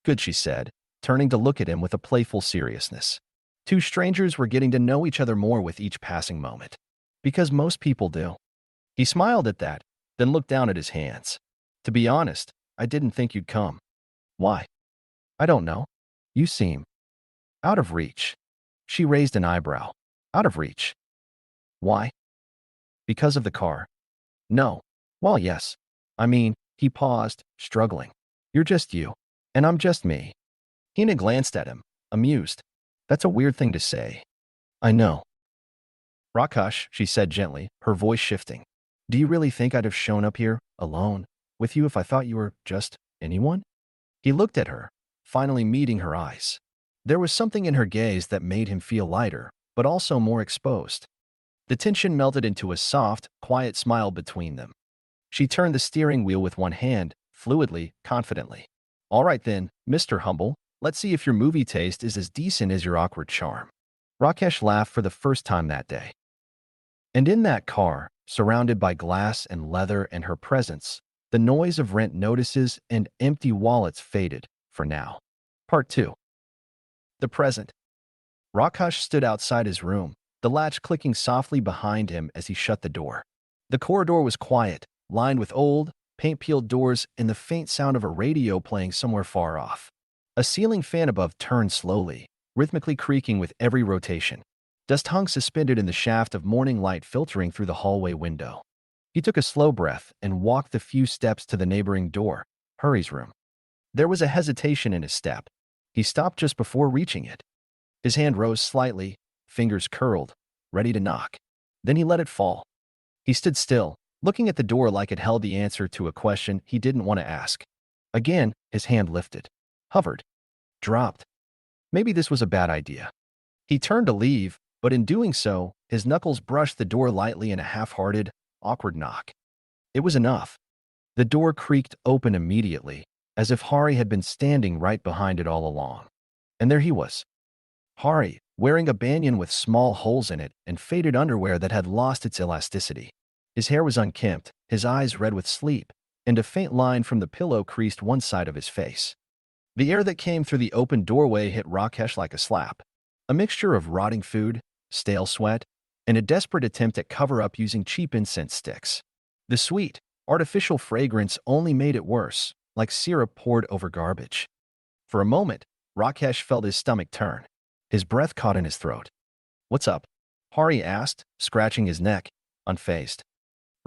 Good, she said, turning to look at him with a playful seriousness. Two strangers were getting to know each other more with each passing moment. Because most people do. He smiled at that, then looked down at his hands. To be honest, I didn't think you'd come. Why? I don't know. You seem out of reach. She raised an eyebrow. Out of reach. Why? Because of the car? No. Well, yes. I mean, he paused, struggling. You're just you. And I'm just me. Hina glanced at him, amused. That's a weird thing to say. I know. Rakesh, she said gently, her voice shifting. Do you really think I'd have shown up here, alone, with you if I thought you were just anyone? He looked at her, finally meeting her eyes. There was something in her gaze that made him feel lighter, but also more exposed. The tension melted into a soft, quiet smile between them. She turned the steering wheel with one hand, fluidly, confidently. All right then, Mr. Humble, let's see if your movie taste is as decent as your awkward charm. Rakesh laughed for the first time that day. And in that car, surrounded by glass and leather and her presence, the noise of rent notices and empty wallets faded, for now. Part 2. The present. Rakesh stood outside his room, the latch clicking softly behind him as he shut the door. The corridor was quiet, lined with old, paint-peeled doors and the faint sound of a radio playing somewhere far off. A ceiling fan above turned slowly, rhythmically creaking with every rotation. Dust hung suspended in the shaft of morning light filtering through the hallway window. He took a slow breath and walked the few steps to the neighboring door, Hurry's room. There was a hesitation in his step. He stopped just before reaching it. His hand rose slightly, fingers curled, ready to knock. Then he let it fall. He stood still, looking at the door like it held the answer to a question he didn't want to ask. Again, his hand lifted, hovered, dropped. Maybe this was a bad idea. He turned to leave, but in doing so, his knuckles brushed the door lightly in a half-hearted, awkward knock. It was enough. The door creaked open immediately, as if Hari had been standing right behind it all along. And there he was. Hari, wearing a banyan with small holes in it and faded underwear that had lost its elasticity. His hair was unkempt, his eyes red with sleep, and a faint line from the pillow creased one side of his face. The air that came through the open doorway hit Rakesh like a slap. A mixture of rotting food, stale sweat, and a desperate attempt at cover-up using cheap incense sticks. The sweet, artificial fragrance only made it worse, like syrup poured over garbage. For a moment, Rakesh felt his stomach turn. His breath caught in his throat. What's up? Hari asked, scratching his neck, unfazed.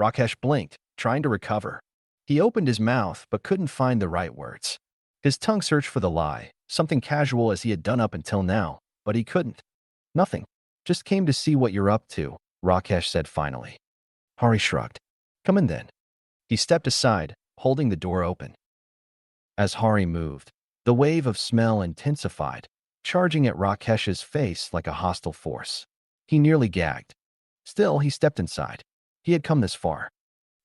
Rakesh blinked, trying to recover. He opened his mouth but couldn't find the right words. His tongue searched for the lie, something casual as he had done up until now, but he couldn't. Nothing. Just came to see what you're up to, Rakesh said finally. Hari shrugged. Come in then. He stepped aside, holding the door open. As Hari moved, the wave of smell intensified, charging at Rakesh's face like a hostile force. He nearly gagged. Still, he stepped inside. He had come this far.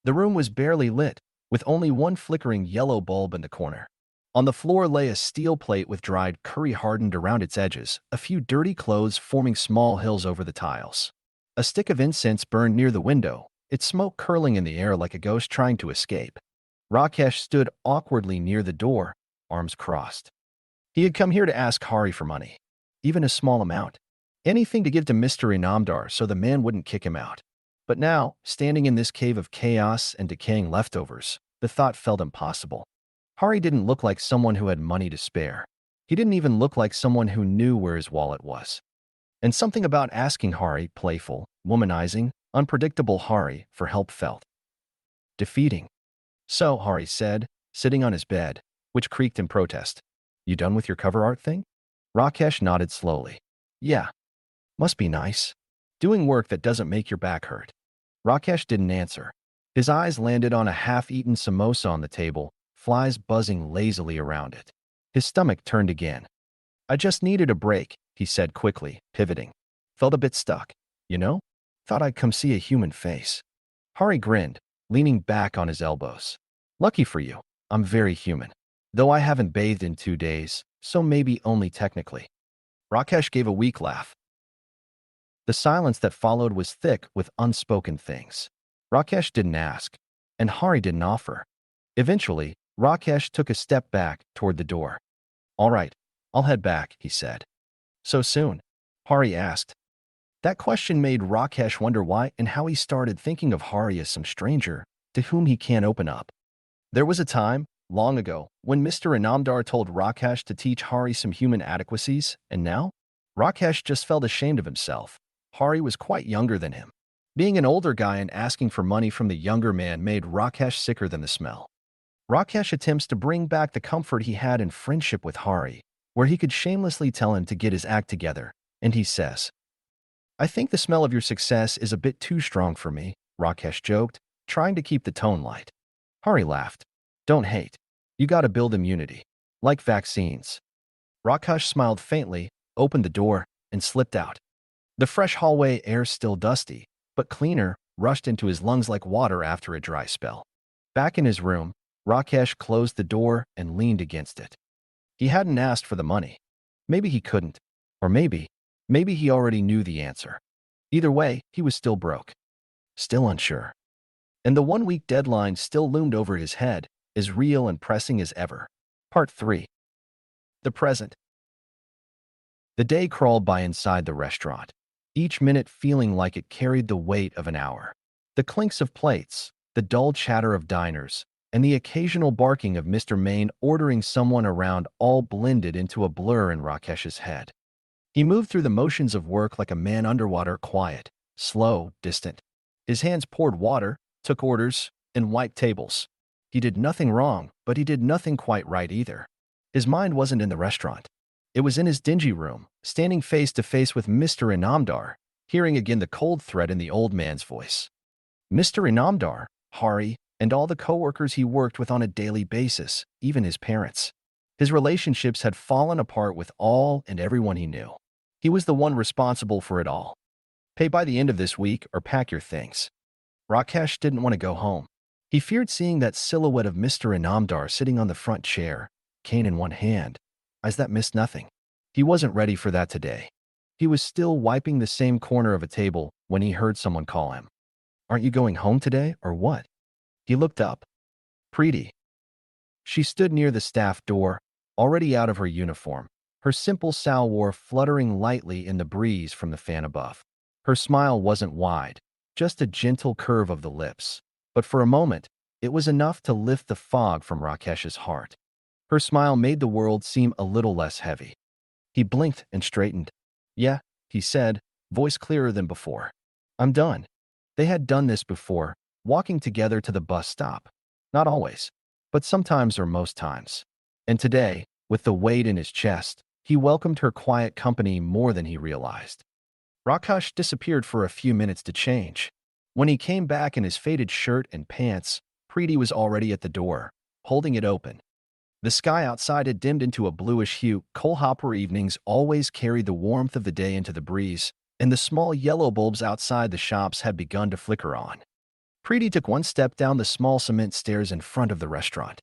The room was barely lit, with only one flickering yellow bulb in the corner. On the floor lay a steel plate with dried curry hardened around its edges, a few dirty clothes forming small hills over the tiles. A stick of incense burned near the window, its smoke curling in the air like a ghost trying to escape. Rakesh stood awkwardly near the door, arms crossed. He had come here to ask Hari for money, even a small amount. Anything to give to Mr. Inamdar so the man wouldn't kick him out. But now, standing in this cave of chaos and decaying leftovers, the thought felt impossible. Hari didn't look like someone who had money to spare. He didn't even look like someone who knew where his wallet was. And something about asking Hari, playful, womanizing, unpredictable Hari, for help felt defeating. So, Hari said, sitting on his bed, which creaked in protest. You done with your cover art thing? Rakesh nodded slowly. Yeah. Must be nice. Doing work that doesn't make your back hurt. Rakesh didn't answer. His eyes landed on a half-eaten samosa on the table, flies buzzing lazily around it. His stomach turned again. I just needed a break, he said quickly, pivoting. Felt a bit stuck. You know? Thought I'd come see a human face. Hari grinned, leaning back on his elbows. Lucky for you, I'm very human. Though I haven't bathed in 2 days, so maybe only technically. Rakesh gave a weak laugh. The silence that followed was thick with unspoken things. Rakesh didn't ask, and Hari didn't offer. Eventually, Rakesh took a step back toward the door. All right, I'll head back, he said. So soon? Hari asked. That question made Rakesh wonder why and how he started thinking of Hari as some stranger to whom he can't open up. There was a time, long ago, when Mr. Inamdar told Rakesh to teach Hari some human adequacies, and now? Rakesh just felt ashamed of himself. Hari was quite younger than him. Being an older guy and asking for money from the younger man made Rakesh sicker than the smell. Rakesh attempts to bring back the comfort he had in friendship with Hari, where he could shamelessly tell him to get his act together, and he says, "I think the smell of your success is a bit too strong for me," Rakesh joked, trying to keep the tone light. Hari laughed. "Don't hate. You gotta build immunity. Like vaccines." Rakesh smiled faintly, opened the door, and slipped out. The fresh hallway air, still dusty, but cleaner, rushed into his lungs like water after a dry spell. Back in his room, Rakesh closed the door and leaned against it. He hadn't asked for the money. Maybe he couldn't. Or maybe he already knew the answer. Either way, he was still broke. Still unsure. And the one-week deadline still loomed over his head, as real and pressing as ever. Part 3. The present. The day crawled by inside the restaurant, each minute feeling like it carried the weight of an hour. The clinks of plates, the dull chatter of diners, and the occasional barking of Mr. Main ordering someone around all blended into a blur in Rakesh's head. He moved through the motions of work like a man underwater, quiet, slow, distant. His hands poured water, took orders, and wiped tables. He did nothing wrong, but he did nothing quite right either. His mind wasn't in the restaurant. It was in his dingy room, standing face to face with Mr. Inamdar, hearing again the cold threat in the old man's voice. Mr. Inamdar, Hari, and all the coworkers he worked with on a daily basis, even his parents. His relationships had fallen apart with all and everyone he knew. He was the one responsible for it all. Pay by the end of this week or pack your things. Rakesh didn't want to go home. He feared seeing that silhouette of Mr. Inamdar sitting on the front chair, cane in one hand, eyes that missed nothing. He wasn't ready for that today. He was still wiping the same corner of a table when he heard someone call him. "Aren't you going home today, or what?" He looked up. Preeti. She stood near the staff door, already out of her uniform, her simple salwar fluttering lightly in the breeze from the fan above. Her smile wasn't wide, just a gentle curve of the lips, but for a moment, it was enough to lift the fog from Rakesh's heart. Her smile made the world seem a little less heavy. He blinked and straightened. "Yeah," he said, voice clearer than before. "I'm done." They had done this before, walking together to the bus stop. Not always, but sometimes or most times. And today, with the weight in his chest, he welcomed her quiet company more than he realized. Rakesh disappeared for a few minutes to change. When he came back in his faded shirt and pants, Preeti was already at the door, holding it open. The sky outside had dimmed into a bluish hue. Kohlhopper evenings always carried the warmth of the day into the breeze, and the small yellow bulbs outside the shops had begun to flicker on. Preeti took one step down the small cement stairs in front of the restaurant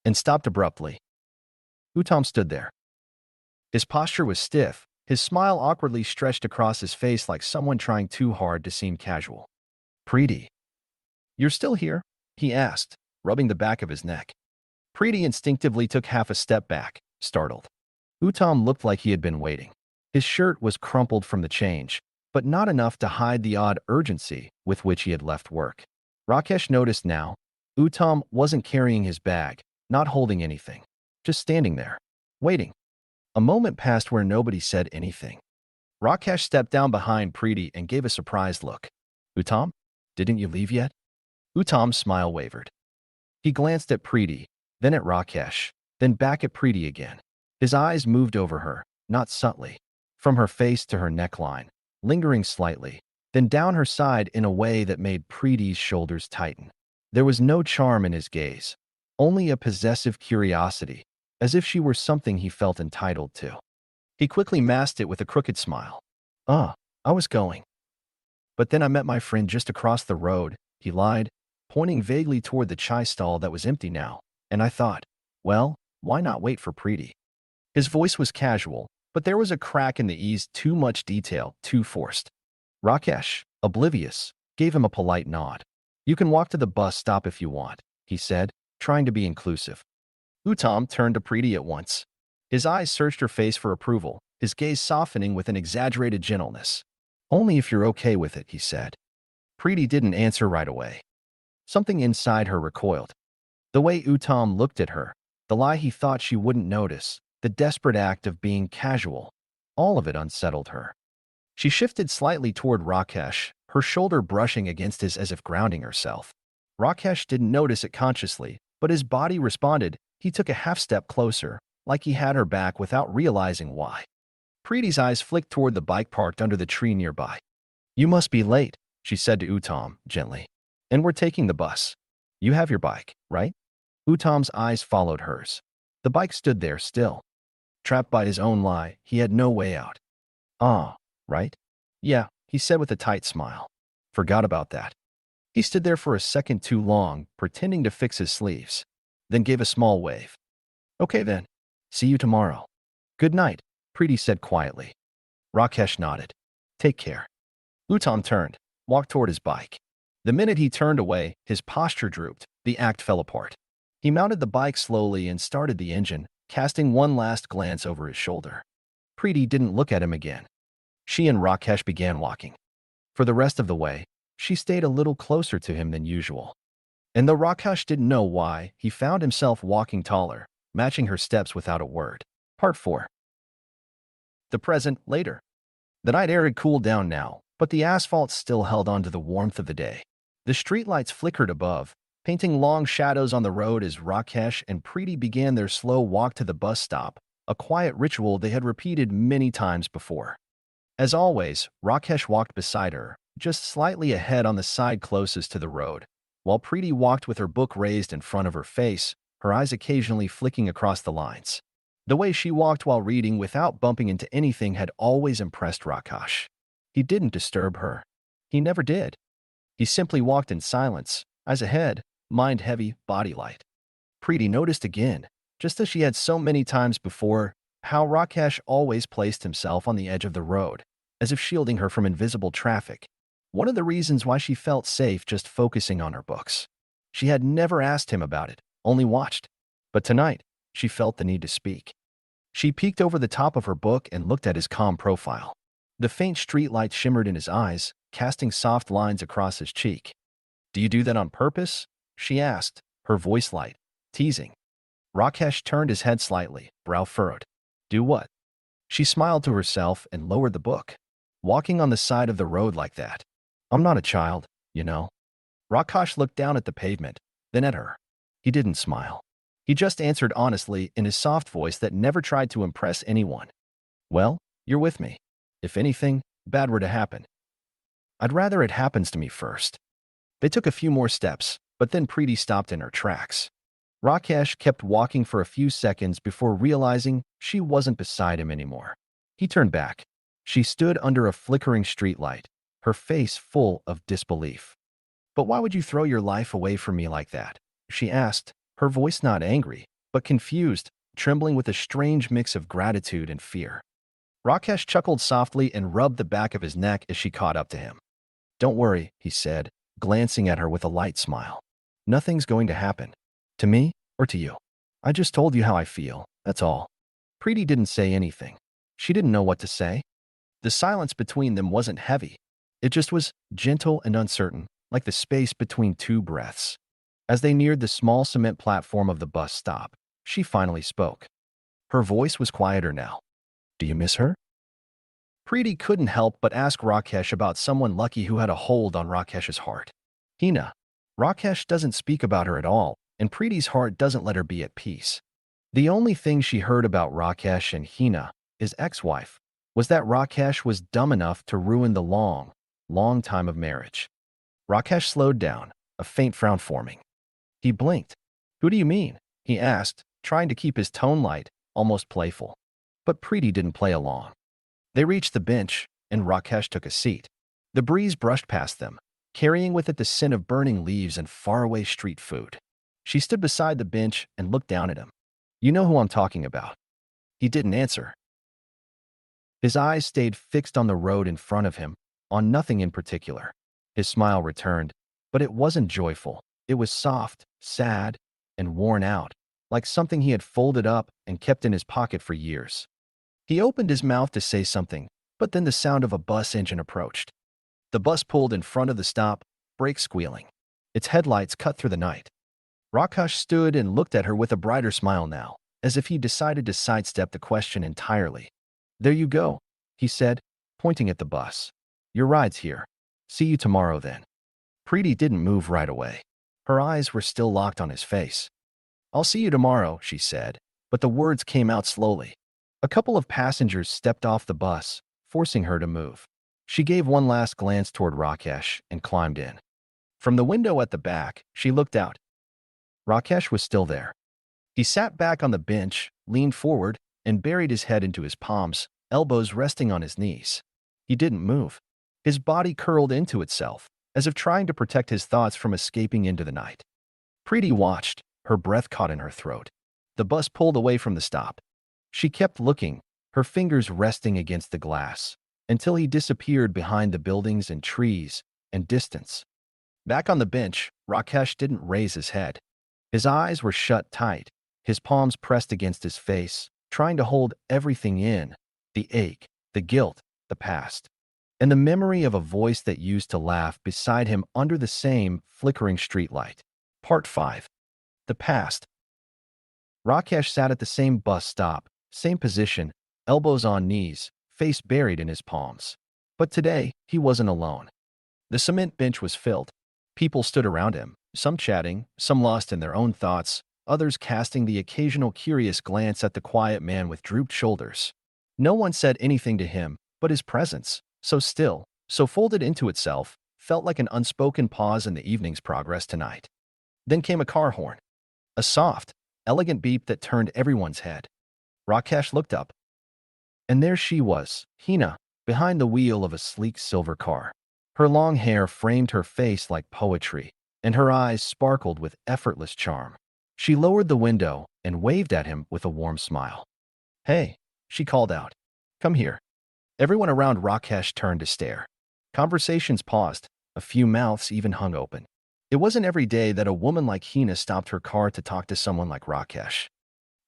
and stopped abruptly. Uttam stood there. His posture was stiff, his smile awkwardly stretched across his face like someone trying too hard to seem casual. "Preeti, you're still here?" he asked, rubbing the back of his neck. Preeti instinctively took half a step back, startled. Uttam looked like he had been waiting. His shirt was crumpled from the change, but not enough to hide the odd urgency with which he had left work. Rakesh noticed now, Uttam wasn't carrying his bag, not holding anything, just standing there, waiting. A moment passed where nobody said anything. Rakesh stepped down behind Preeti and gave a surprised look. "Uttam, didn't you leave yet?" Uttam's smile wavered. He glanced at Preeti, then at Rakesh, then back at Preeti again. His eyes moved over her, not subtly, from her face to her neckline, lingering slightly, then down her side in a way that made Preeti's shoulders tighten. There was no charm in his gaze, only a possessive curiosity, as if she were something he felt entitled to. He quickly masked it with a crooked smile. I was going. But then I met my friend just across the road," he lied, pointing vaguely toward the chai stall that was empty now, "and I thought, well, why not wait for Preeti?" His voice was casual, but there was a crack in the ease, too much detail, too forced. Rakesh, oblivious, gave him a polite nod. "You can walk to the bus stop if you want," he said, trying to be inclusive. Uttam turned to Preeti at once. His eyes searched her face for approval, his gaze softening with an exaggerated gentleness. "Only if you're okay with it," he said. Preeti didn't answer right away. Something inside her recoiled. The way Uttam looked at her, the lie he thought she wouldn't notice, the desperate act of being casual, all of it unsettled her. She shifted slightly toward Rakesh, her shoulder brushing against his as if grounding herself. Rakesh didn't notice it consciously, but his body responded. He took a half step closer, like he had her back without realizing why. Preeti's eyes flicked toward the bike parked under the tree nearby. "You must be late," she said to Uttam, gently. "And we're taking the bus. You have your bike, right?" Uttam's eyes followed hers. The bike stood there still. Trapped by his own lie, he had no way out. "Ah, right? Yeah," he said with a tight smile. "Forgot about that." He stood there for a second too long, pretending to fix his sleeves, then gave a small wave. "Okay then. See you tomorrow." "Good night," Preeti said quietly. Rakesh nodded. "Take care." Uttam turned, walked toward his bike. The minute he turned away, his posture drooped. The act fell apart. He mounted the bike slowly and started the engine, casting one last glance over his shoulder. Preeti didn't look at him again. She and Rakesh began walking. For the rest of the way, she stayed a little closer to him than usual. And though Rakesh didn't know why, he found himself walking taller, matching her steps without a word. Part 4. The present, later. The night air had cooled down now, but the asphalt still held on to the warmth of the day. The streetlights flickered above, painting long shadows on the road as Rakesh and Preeti began their slow walk to the bus stop, a quiet ritual they had repeated many times before. As always, Rakesh walked beside her, just slightly ahead on the side closest to the road, while Preeti walked with her book raised in front of her face, her eyes occasionally flicking across the lines. The way she walked while reading without bumping into anything had always impressed Rakesh. He didn't disturb her. He never did. He simply walked in silence, eyes ahead, mind heavy, body light. Preeti noticed again, just as she had so many times before, how Rakesh always placed himself on the edge of the road, as if shielding her from invisible traffic. One of the reasons why she felt safe just focusing on her books. She had never asked him about it, only watched. But tonight, she felt the need to speak. She peeked over the top of her book and looked at his calm profile. The faint streetlight shimmered in his eyes, casting soft lines across his cheek. "Do you do that on purpose?" she asked, her voice light, teasing. Rakesh turned his head slightly, brow furrowed. "Do what?" She smiled to herself and lowered the book. "Walking on the side of the road like that. I'm not a child, you know." Rakesh looked down at the pavement, then at her. He didn't smile. He just answered honestly in his soft voice that never tried to impress anyone. "Well, you're with me. If anything bad were to happen, I'd rather it happens to me first." They took a few more steps, but then Preeti stopped in her tracks. Rakesh kept walking for a few seconds before realizing she wasn't beside him anymore. He turned back. She stood under a flickering streetlight, her face full of disbelief. "But why would you throw your life away for me like that?" she asked, her voice not angry, but confused, trembling with a strange mix of gratitude and fear. Rakesh chuckled softly and rubbed the back of his neck as she caught up to him. "Don't worry," he said, glancing at her with a light smile. "Nothing's going to happen. To me or to you. I just told you how I feel, that's all." Preeti didn't say anything. She didn't know what to say. The silence between them wasn't heavy. It just was gentle and uncertain, like the space between two breaths. As they neared the small cement platform of the bus stop, she finally spoke. Her voice was quieter now. "Do you miss her?" Preeti couldn't help but ask Rakesh about someone lucky who had a hold on Rakesh's heart. Hina. Rakesh doesn't speak about her at all, and Preeti's heart doesn't let her be at peace. The only thing she heard about Rakesh and Hina, his ex-wife, was that Rakesh was dumb enough to ruin the long, long time of marriage. Rakesh slowed down, a faint frown forming. He blinked. "Who do you mean?" he asked, trying to keep his tone light, almost playful. But Preeti didn't play along. They reached the bench, and Rakesh took a seat. The breeze brushed past them, carrying with it the scent of burning leaves and faraway street food. She stood beside the bench and looked down at him. "You know who I'm talking about." He didn't answer. His eyes stayed fixed on the road in front of him, on nothing in particular. His smile returned, but it wasn't joyful. It was soft, sad, and worn out, like something he had folded up and kept in his pocket for years. He opened his mouth to say something, but then the sound of a bus engine approached. The bus pulled in front of the stop, brakes squealing. Its headlights cut through the night. Rakesh stood and looked at her with a brighter smile now, as if he decided to sidestep the question entirely. "There you go," he said, pointing at the bus. "Your ride's here." See you tomorrow then. Preeti didn't move right away. Her eyes were still locked on his face. I'll see you tomorrow, she said, but the words came out slowly. A couple of passengers stepped off the bus, forcing her to move. She gave one last glance toward Rakesh and climbed in. From the window at the back, she looked out. Rakesh was still there. He sat back on the bench, leaned forward, and buried his head into his palms, elbows resting on his knees. He didn't move. His body curled into itself, as if trying to protect his thoughts from escaping into the night. Preeti watched, her breath caught in her throat. The bus pulled away from the stop. She kept looking, her fingers resting against the glass, until he disappeared behind the buildings and trees and distance. Back on the bench, Rakesh didn't raise his head. His eyes were shut tight, his palms pressed against his face, trying to hold everything in, the ache, the guilt, the past, and the memory of a voice that used to laugh beside him under the same flickering streetlight. Part 5. The past. Rakesh sat at the same bus stop, same position, elbows on knees, face buried in his palms. But today, he wasn't alone. The cement bench was filled. People stood around him, some chatting, some lost in their own thoughts, others casting the occasional curious glance at the quiet man with drooped shoulders. No one said anything to him, but his presence, so still, so folded into itself, felt like an unspoken pause in the evening's progress tonight. Then came a car horn. A soft, elegant beep that turned everyone's head. Rakesh looked up. And there she was, Hina, behind the wheel of a sleek silver car. Her long hair framed her face like poetry, and her eyes sparkled with effortless charm. She lowered the window and waved at him with a warm smile. Hey, she called out. Come here. Everyone around Rakesh turned to stare. Conversations paused, a few mouths even hung open. It wasn't every day that a woman like Hina stopped her car to talk to someone like Rakesh.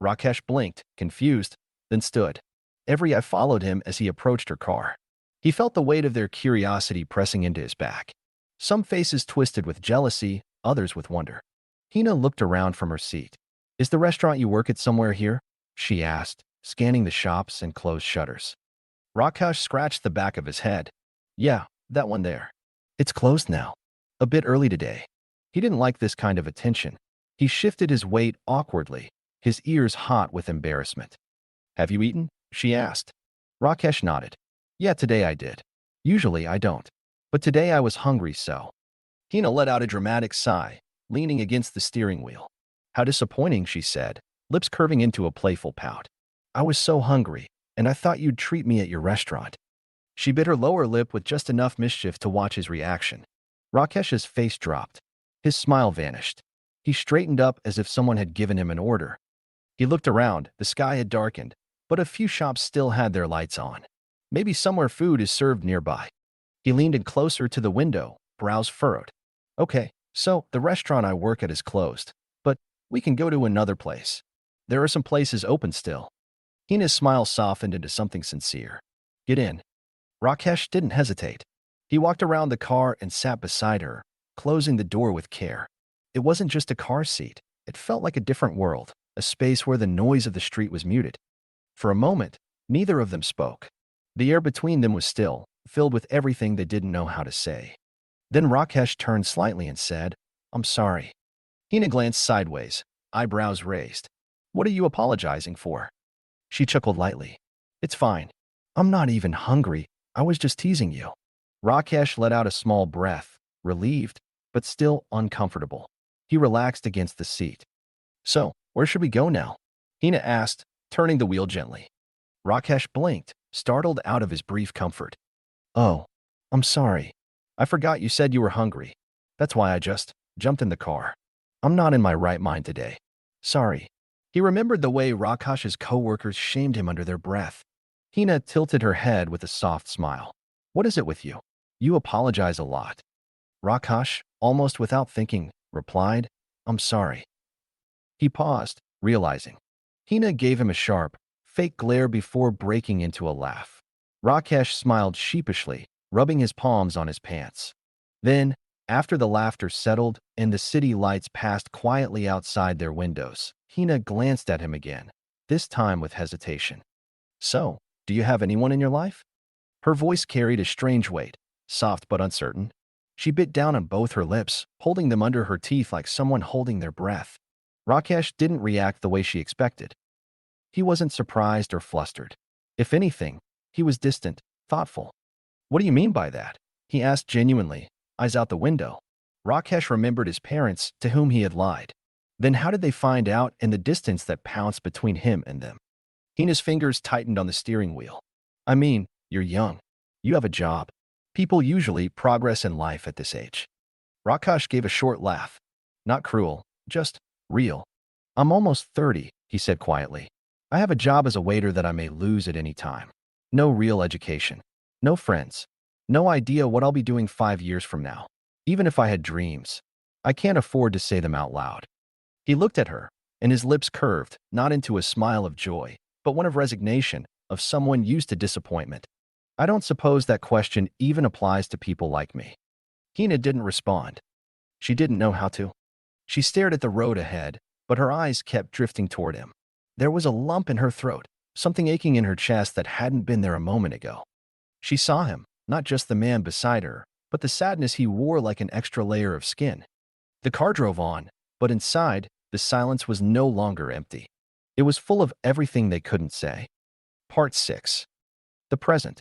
Rakesh blinked, confused, then stood. Every eye followed him as he approached her car. He felt the weight of their curiosity pressing into his back. Some faces twisted with jealousy, others with wonder. Hina looked around from her seat. Is the restaurant you work at somewhere here? She asked, scanning the shops and closed shutters. Rakesh scratched the back of his head. Yeah, that one there. It's closed now. A bit early today. He didn't like this kind of attention. He shifted his weight awkwardly, his ears hot with embarrassment. Have you eaten? She asked. Rakesh nodded. Yeah, today I did. Usually I don't. But today I was hungry, so. Hina let out a dramatic sigh, leaning against the steering wheel. How disappointing, she said, lips curving into a playful pout. I was so hungry, and I thought you'd treat me at your restaurant. She bit her lower lip with just enough mischief to watch his reaction. Rakesh's face dropped. His smile vanished. He straightened up as if someone had given him an order. He looked around, the sky had darkened, but a few shops still had their lights on. Maybe somewhere food is served nearby. He leaned in closer to the window, brows furrowed. Okay, so the restaurant I work at is closed, but we can go to another place. There are some places open still. Hina's smile softened into something sincere. Get in. Rakesh didn't hesitate. He walked around the car and sat beside her, closing the door with care. It wasn't just a car seat. It felt like a different world, a space where the noise of the street was muted. For a moment, neither of them spoke. The air between them was still, filled with everything they didn't know how to say. Then Rakesh turned slightly and said, I'm sorry. Hina glanced sideways, eyebrows raised. What are you apologizing for? She chuckled lightly. It's fine. I'm not even hungry. I was just teasing you. Rakesh let out a small breath, relieved, but still uncomfortable. He relaxed against the seat. So, where should we go now? Hina asked, turning the wheel gently. Rakesh blinked, startled out of his brief comfort. Oh, I'm sorry. I forgot you said you were hungry. That's why I just jumped in the car. I'm not in my right mind today. Sorry. He remembered the way Rakesh's co-workers shamed him under their breath. Hina tilted her head with a soft smile. What is it with you? You apologize a lot. Rakesh, almost without thinking, replied, I'm sorry. He paused, realizing. Hina gave him a sharp, fake glare before breaking into a laugh. Rakesh smiled sheepishly, rubbing his palms on his pants. Then, after the laughter settled and the city lights passed quietly outside their windows, Hina glanced at him again, this time with hesitation. So, do you have anyone in your life? Her voice carried a strange weight, soft but uncertain. She bit down on both her lips, holding them under her teeth like someone holding their breath. Rakesh didn't react the way she expected. He wasn't surprised or flustered. If anything, he was distant, thoughtful. "What do you mean by that?" he asked genuinely, eyes out the window. Rakesh remembered his parents, to whom he had lied. Then how did they find out in the distance that pounced between him and them? Hina's fingers tightened on the steering wheel. "I mean, you're young. You have a job. People usually progress in life at this age." Rakesh gave a short laugh. Not cruel, just real. "I'm almost 30, he said quietly. "I have a job as a waiter that I may lose at any time. No real education. No friends. No idea what I'll be doing 5 years from now. Even if I had dreams, I can't afford to say them out loud." He looked at her, and his lips curved, not into a smile of joy, but one of resignation, of someone used to disappointment. "I don't suppose that question even applies to people like me." Hina didn't respond. She didn't know how to. She stared at the road ahead, but her eyes kept drifting toward him. There was a lump in her throat, something aching in her chest that hadn't been there a moment ago. She saw him, not just the man beside her, but the sadness he wore like an extra layer of skin. The car drove on, but inside, the silence was no longer empty. It was full of everything they couldn't say. Part 6. The present.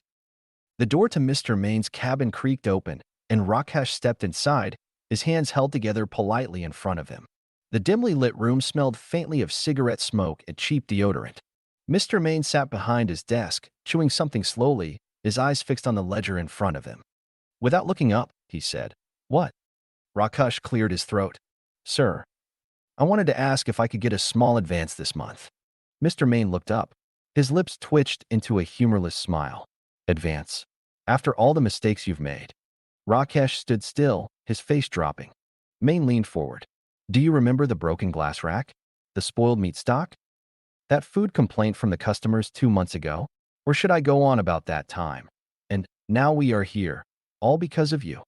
The door to Mr. Main's cabin creaked open, and Rakesh stepped inside, his hands held together politely in front of him. The dimly lit room smelled faintly of cigarette smoke and cheap deodorant. Mr. Main sat behind his desk, chewing something slowly, his eyes fixed on the ledger in front of him. Without looking up, he said, "What?" Rakesh cleared his throat. "Sir, I wanted to ask if I could get a small advance this month." Mr. Main looked up. His lips twitched into a humorless smile. "Advance? After all the mistakes you've made?" Rakesh stood still, his face dropping. Main leaned forward. "Do you remember the broken glass rack? The spoiled meat stock? That food complaint from the customers 2 months ago? Or should I go on about that time? And now we are here, all because of you."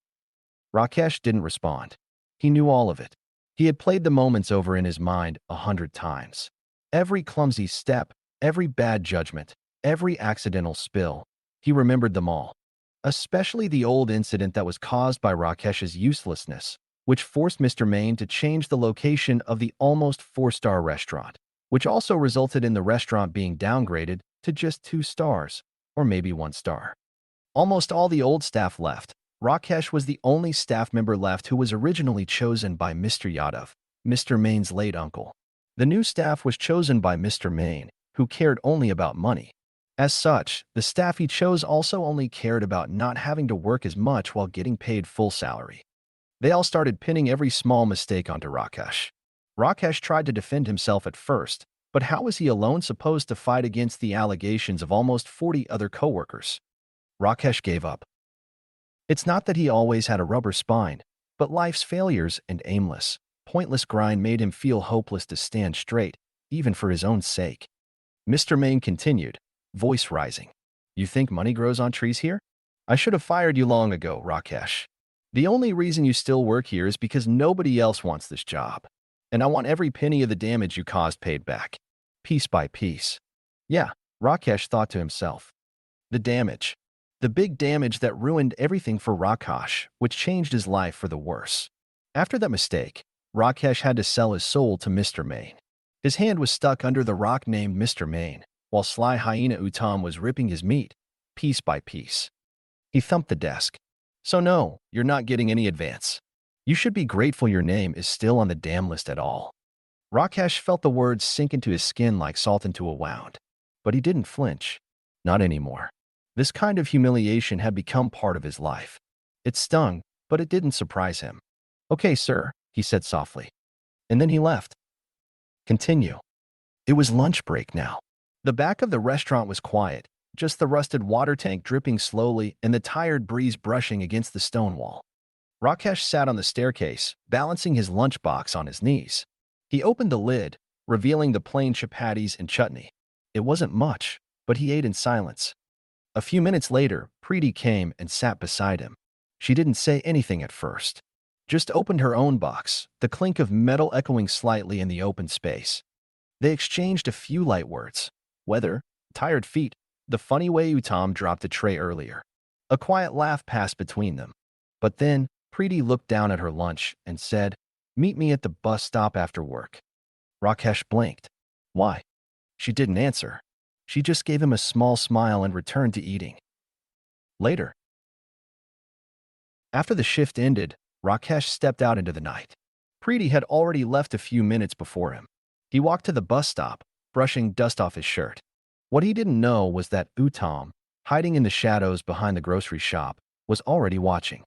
Rakesh didn't respond. He knew all of it. He had played the moments over in his mind 100 times. Every clumsy step, every bad judgment, every accidental spill. He remembered them all. Especially the old incident that was caused by Rakesh's uselessness, which forced Mr. Main to change the location of the almost 4-star restaurant, which also resulted in the restaurant being downgraded to just 2 stars, or maybe 1 star. Almost all the old staff left. Rakesh was the only staff member left who was originally chosen by Mr. Yadav, Mr. Main's late uncle. The new staff was chosen by Mr. Main, who cared only about money. As such, the staff he chose also only cared about not having to work as much while getting paid full salary. They all started pinning every small mistake onto Rakesh. Rakesh tried to defend himself at first, but how was he alone supposed to fight against the allegations of almost 40 other coworkers? Rakesh gave up. It's not that he always had a rubber spine, but life's failures and aimless, pointless grind made him feel hopeless to stand straight, even for his own sake. Mr. Main continued, voice rising. "You think money grows on trees here? I should have fired you long ago, Rakesh. The only reason you still work here is because nobody else wants this job. And I want every penny of the damage you caused paid back. Piece by piece." Yeah, Rakesh thought to himself. The damage. The big damage that ruined everything for Rakesh, which changed his life for the worse. After that mistake, Rakesh had to sell his soul to Mr. Main. His hand was stuck under the rock named Mr. Main, while Sly Hyena Uttam was ripping his meat, piece by piece. He thumped the desk. "So no, you're not getting any advance. You should be grateful your name is still on the damn list at all." Rakesh felt the words sink into his skin like salt into a wound. But he didn't flinch. Not anymore. This kind of humiliation had become part of his life. It stung, but it didn't surprise him. "Okay, sir," he said softly. And then he left. Continue. It was lunch break now. The back of the restaurant was quiet, just the rusted water tank dripping slowly and the tired breeze brushing against the stone wall. Rakesh sat on the staircase, balancing his lunchbox on his knees. He opened the lid, revealing the plain chapatis and chutney. It wasn't much, but he ate in silence. A few minutes later, Preeti came and sat beside him. She didn't say anything at first. Just opened her own box, the clink of metal echoing slightly in the open space. They exchanged a few light words. Weather, tired feet, the funny way Uttam dropped the tray earlier. A quiet laugh passed between them. But then, Preeti looked down at her lunch and said, "Meet me at the bus stop after work." Rakesh blinked. Why? She didn't answer. She just gave him a small smile and returned to eating. Later, after the shift ended, Rakesh stepped out into the night. Preeti had already left a few minutes before him. He walked to the bus stop, brushing dust off his shirt. What he didn't know was that Uttam, hiding in the shadows behind the grocery shop, was already watching.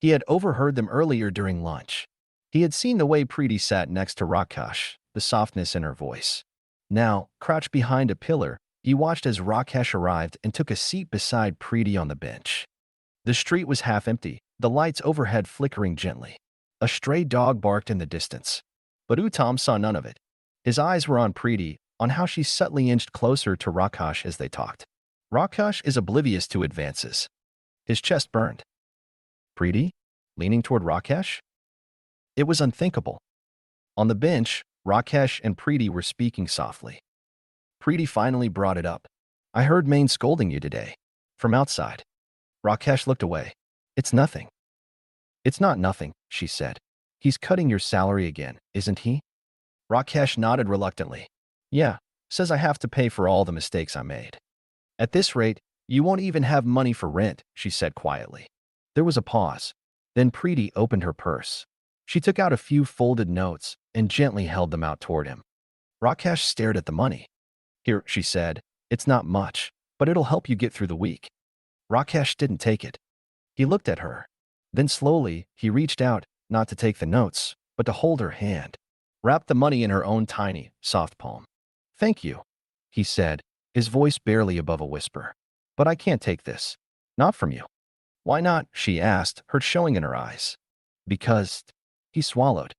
He had overheard them earlier during lunch. He had seen the way Preeti sat next to Rakesh, the softness in her voice. Now, crouched behind a pillar, he watched as Rakesh arrived and took a seat beside Preeti on the bench. The street was half empty, the lights overhead flickering gently. A stray dog barked in the distance. But Uttam saw none of it. His eyes were on Preeti, on how she subtly inched closer to Rakesh as they talked. Rakesh is oblivious to advances. His chest burned. Preeti? Leaning toward Rakesh? It was unthinkable. On the bench, Rakesh and Preeti were speaking softly. Preeti finally brought it up. "I heard Maine scolding you today." From outside. Rakesh looked away. "It's nothing." "It's not nothing," she said. "He's cutting your salary again, isn't he?" Rakesh nodded reluctantly. "Yeah, says I have to pay for all the mistakes I made." "At this rate, you won't even have money for rent," she said quietly. There was a pause. Then Preeti opened her purse. She took out a few folded notes and gently held them out toward him. Rakesh stared at the money. "Here," she said, "it's not much, but it'll help you get through the week." Rakesh didn't take it. He looked at her. Then slowly, he reached out, not to take the notes, but to hold her hand. Wrapped the money in her own tiny, soft palm. "Thank you," he said, his voice barely above a whisper. "But I can't take this. Not from you." "Why not?" she asked, hurt showing in her eyes. "Because..." He swallowed.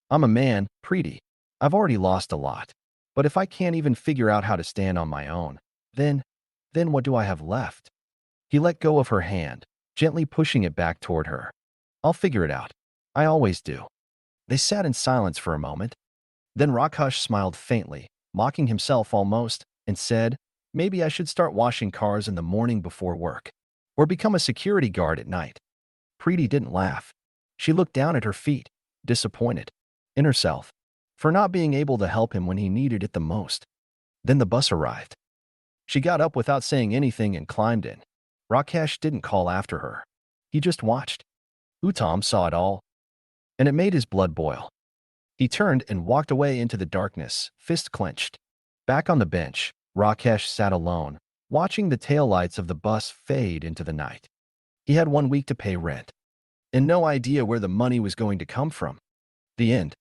"I'm a man, Preeti. I've already lost a lot. But if I can't even figure out how to stand on my own, then what do I have left?" He let go of her hand, gently pushing it back toward her. "I'll figure it out. I always do." They sat in silence for a moment. Then Rakesh smiled faintly, mocking himself almost, and said, "Maybe I should start washing cars in the morning before work. Or become a security guard at night." Preeti didn't laugh. She looked down at her feet, disappointed in herself for not being able to help him when he needed it the most. Then the bus arrived. She got up without saying anything and climbed in. Rakesh didn't call after her. He just watched. Uttam saw it all, and it made his blood boil. He turned and walked away into the darkness, fist clenched. Back on the bench, Rakesh sat alone, watching the taillights of the bus fade into the night. He had 1 week to pay rent, and no idea where the money was going to come from. The end.